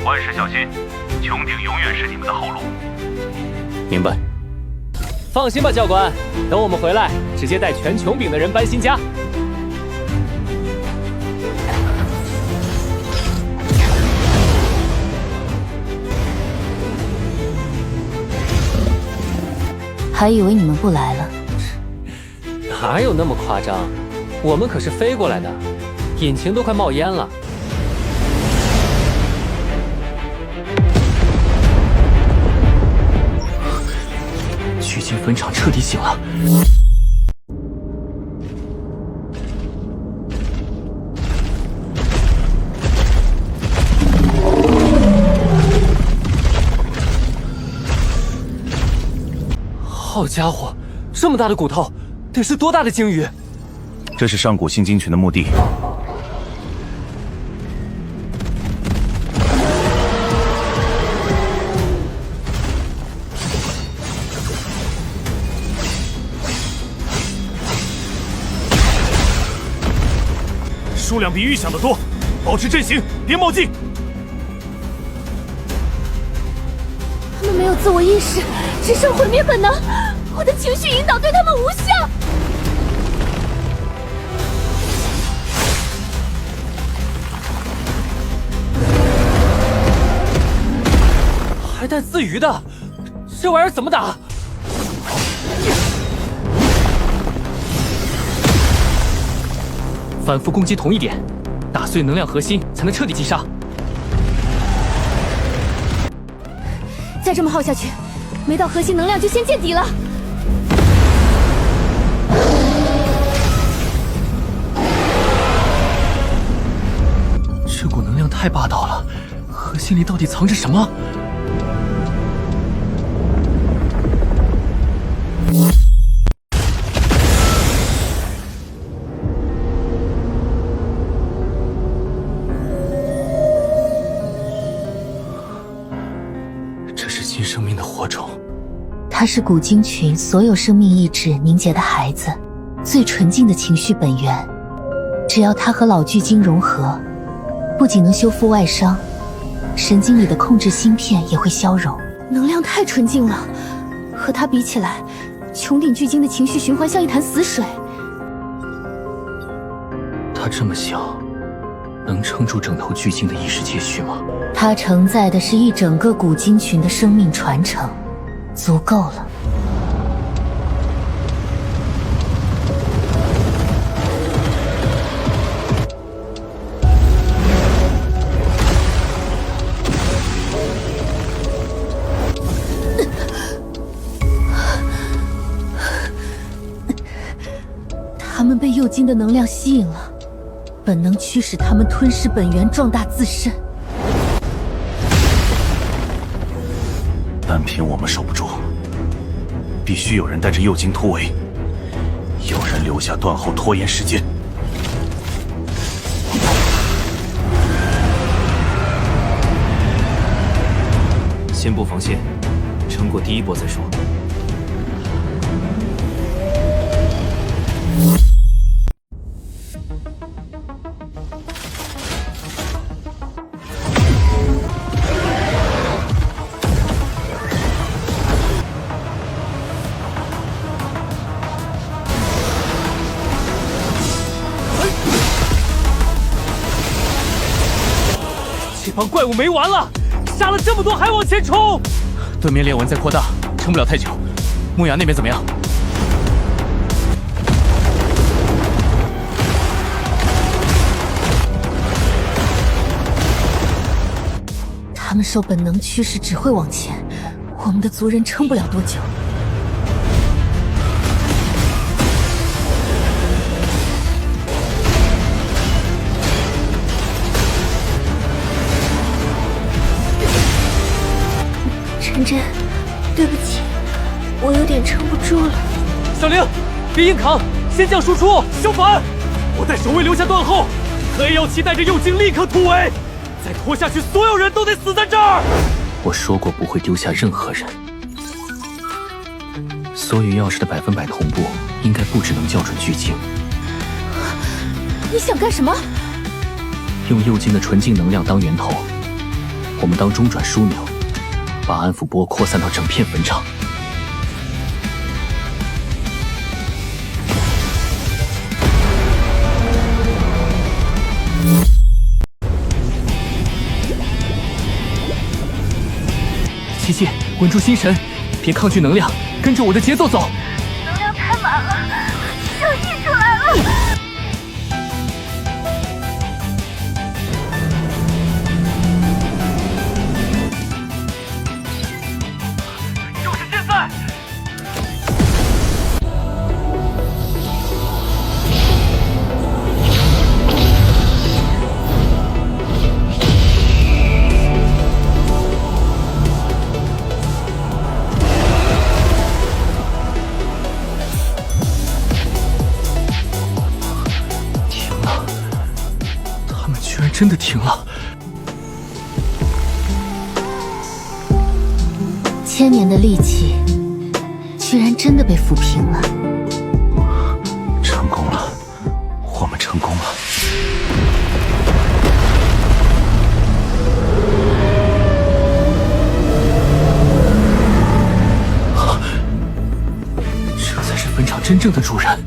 万事小心，穹顶永远是你们的后路。明白。放心吧，教官，等我们回来，直接带全穹顶的人搬新家。还以为你们不来了。哪有那么夸张？我们可是飞过来的，引擎都快冒烟了。巨鲸坟场彻底醒了。好家伙，这么大的骨头，得是多大的鲸鱼？这是上古新鲸群的墓地。数量比预想的多，保持阵型，别冒进。他们没有自我意识，只剩毁灭本能。我的情绪引导对他们无效。还带自娱的，这玩意儿怎么打？反复攻击同一点，打碎能量核心，才能彻底击杀。再这么耗下去，没到核心能量就先见底了。这股能量太霸道了，核心里到底藏着什么？这是新生命的火种。它是古鲸群所有生命意志凝结的孩子，最纯净的情绪本源。只要它和老巨鲸融合，不仅能修复外伤，神经里的控制芯片也会消融。能量太纯净了，和它比起来，穹顶巨鲸的情绪循环像一潭死水。它这么小，能撑住整头巨鲸的意识接续吗？它承载的是一整个古鲸群的生命传承，足够了。他们被幼鲸的能量吸引了，本能驱使他们吞噬本源，壮大自身。单凭我们守不住，必须有人带着幼鲸突围，有人留下断后拖延时间。先布防线，撑过第一波再说。这帮怪物没完了，杀了这么多还往前冲！对面裂纹在扩大，撑不了太久。木崖那边怎么样？他们受本能驱使，只会往前，我们的族人撑不了多久。陈真，对不起，我有点撑不住了。小玲，别硬扛，先降输出。相反，我在守卫留下断后，和 A17带着右京立刻突围。再拖下去，所有人都得死在这儿。我说过不会丢下任何人。所有钥匙的100%同步，应该不只能校准巨鲸。你想干什么？用右京的纯净能量当源头，我们当中转枢纽，把安抚波扩散到整片坟场。琪琪，稳住心神，别抗拒能量，跟着我的节奏走。能量太满了，要溢出来了。就是现在！真的停了，1000年的戾气，居然真的被抚平了。成功了，我们成功了。这才是坟场真正的主人。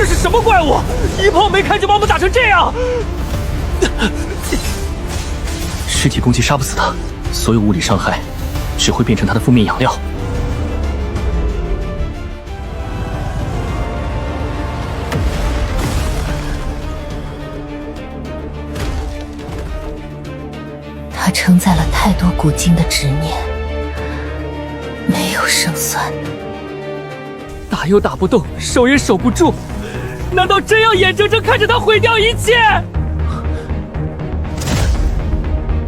什么怪物？一炮没开就把我们打成这样！尸体攻击杀不死他，所有物理伤害只会变成他的负面养料。他承载了太多古今的执念，没有胜算。打又打不动，守也守不住。难道真要眼睁睁看着他毁掉一切？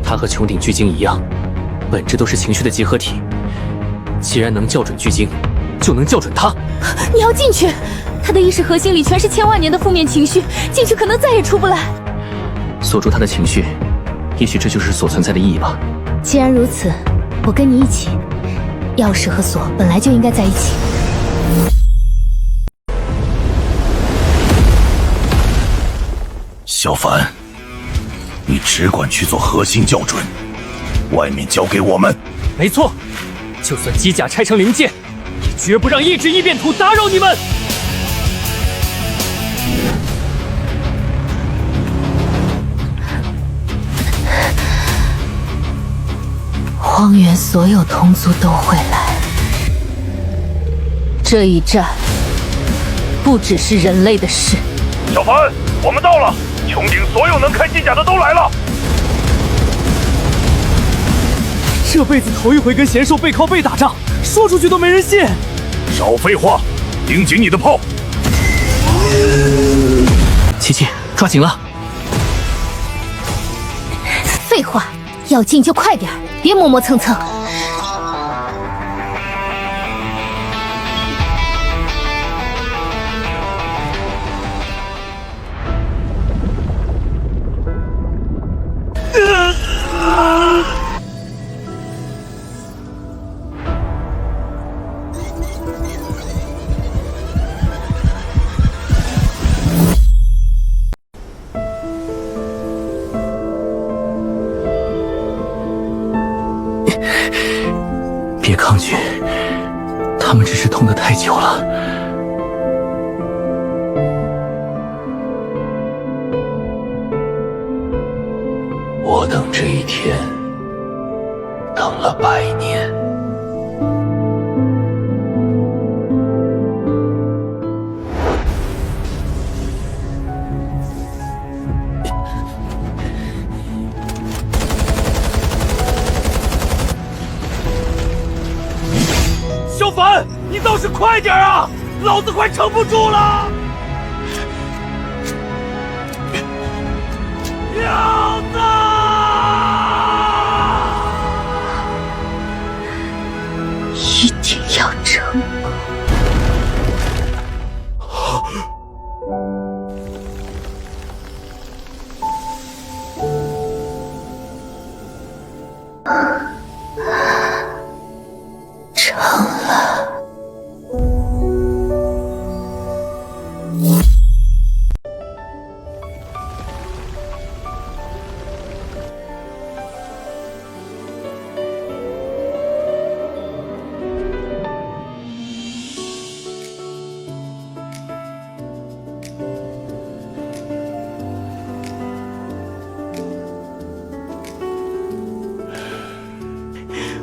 他和穹顶巨鲸一样，本质都是情绪的集合体。既然能校准巨鲸，就能校准他。你要进去，他的意识核心里全是千万年的负面情绪，进去可能再也出不来。锁住他的情绪，也许这就是锁存在的意义吧。既然如此，我跟你一起。钥匙和锁本来就应该在一起。小凡，你只管去做核心校准，外面交给我们。没错，就算机甲拆成零件，也绝不让意志异变土打扰你们。荒原所有同族都会来，这一战不只是人类的事。小凡，我们到了。穹顶所有能开机甲的都来了。这辈子头一回跟贤兽背靠背打仗，说出去都没人信。少废话，盯紧你的炮。琪琪，抓紧了。废话，要进就快点，别磨磨蹭蹭。别抗拒，他们只是痛得太久了。我等这一天等了100年。小凡，你倒是快点啊！老子快撑不住了！小子！一定要成功！成了。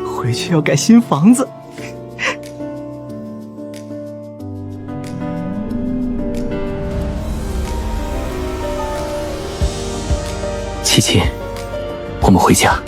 回去要盖新房子。琪琪，我们回家。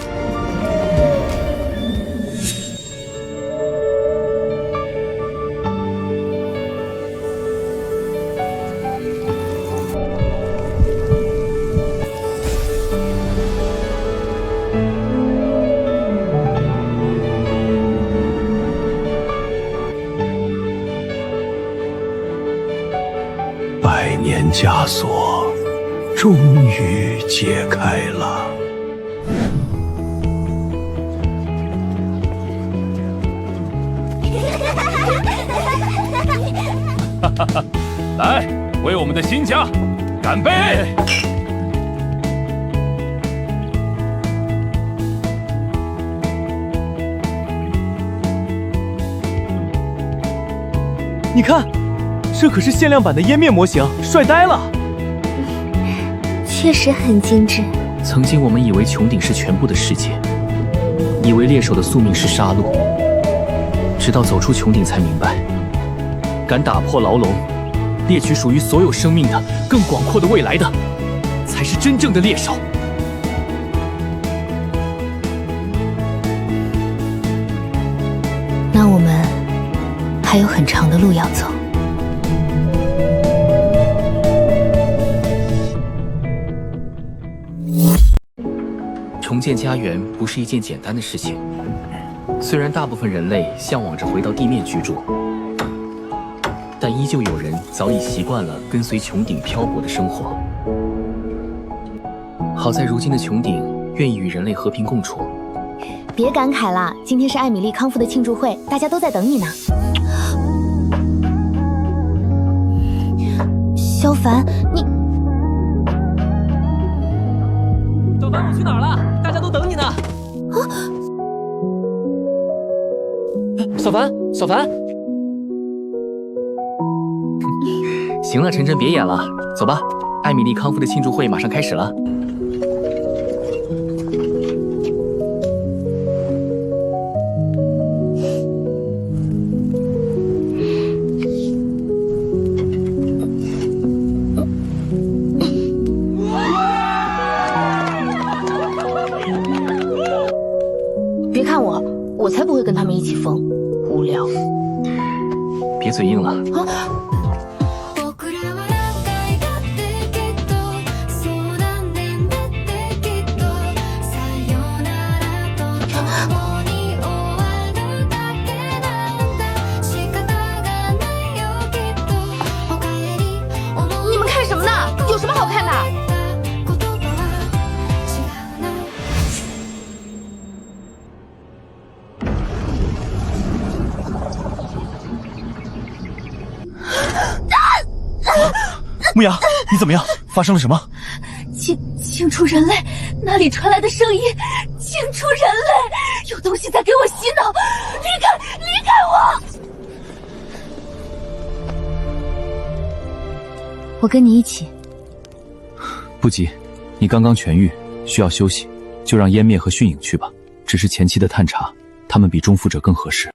100年枷锁终于解开了。哈哈哈！来，为我们的新家干杯！你看，这可是限量版的湮灭模型，帅呆了！确实很精致。曾经我们以为穹顶是全部的世界，以为猎手的宿命是杀戮，直到走出穹顶才明白，敢打破牢笼，猎取属于所有生命的更广阔的未来的，才是真正的猎手。那我们还有很长的路要走。重建家园不是一件简单的事情，虽然大部分人类向往着回到地面居住，但依旧有人早已习惯了跟随穹顶漂泊的生活。好在如今的穹顶愿意与人类和平共处。别感慨了，今天是艾米丽康复的庆祝会，大家都在等你呢。萧凡，你……小凡，我去哪儿了？大家都等你呢。啊！小凡，小凡。行了，晨晨，别演了，走吧。艾米丽康复的庆祝会马上开始了。别看我，我才不会跟他们一起疯，无聊。别嘴硬了。啊！你们看什么呢？有什么好看的？牧羊，你怎么样？发生了什么？清除人类，那里传来的声音，清除人类，有东西在给我洗脑，离开我！我跟你一起。不急，你刚刚痊愈，需要休息，就让湮灭和迅影去吧。只是前期的探查，他们比中府者更合适。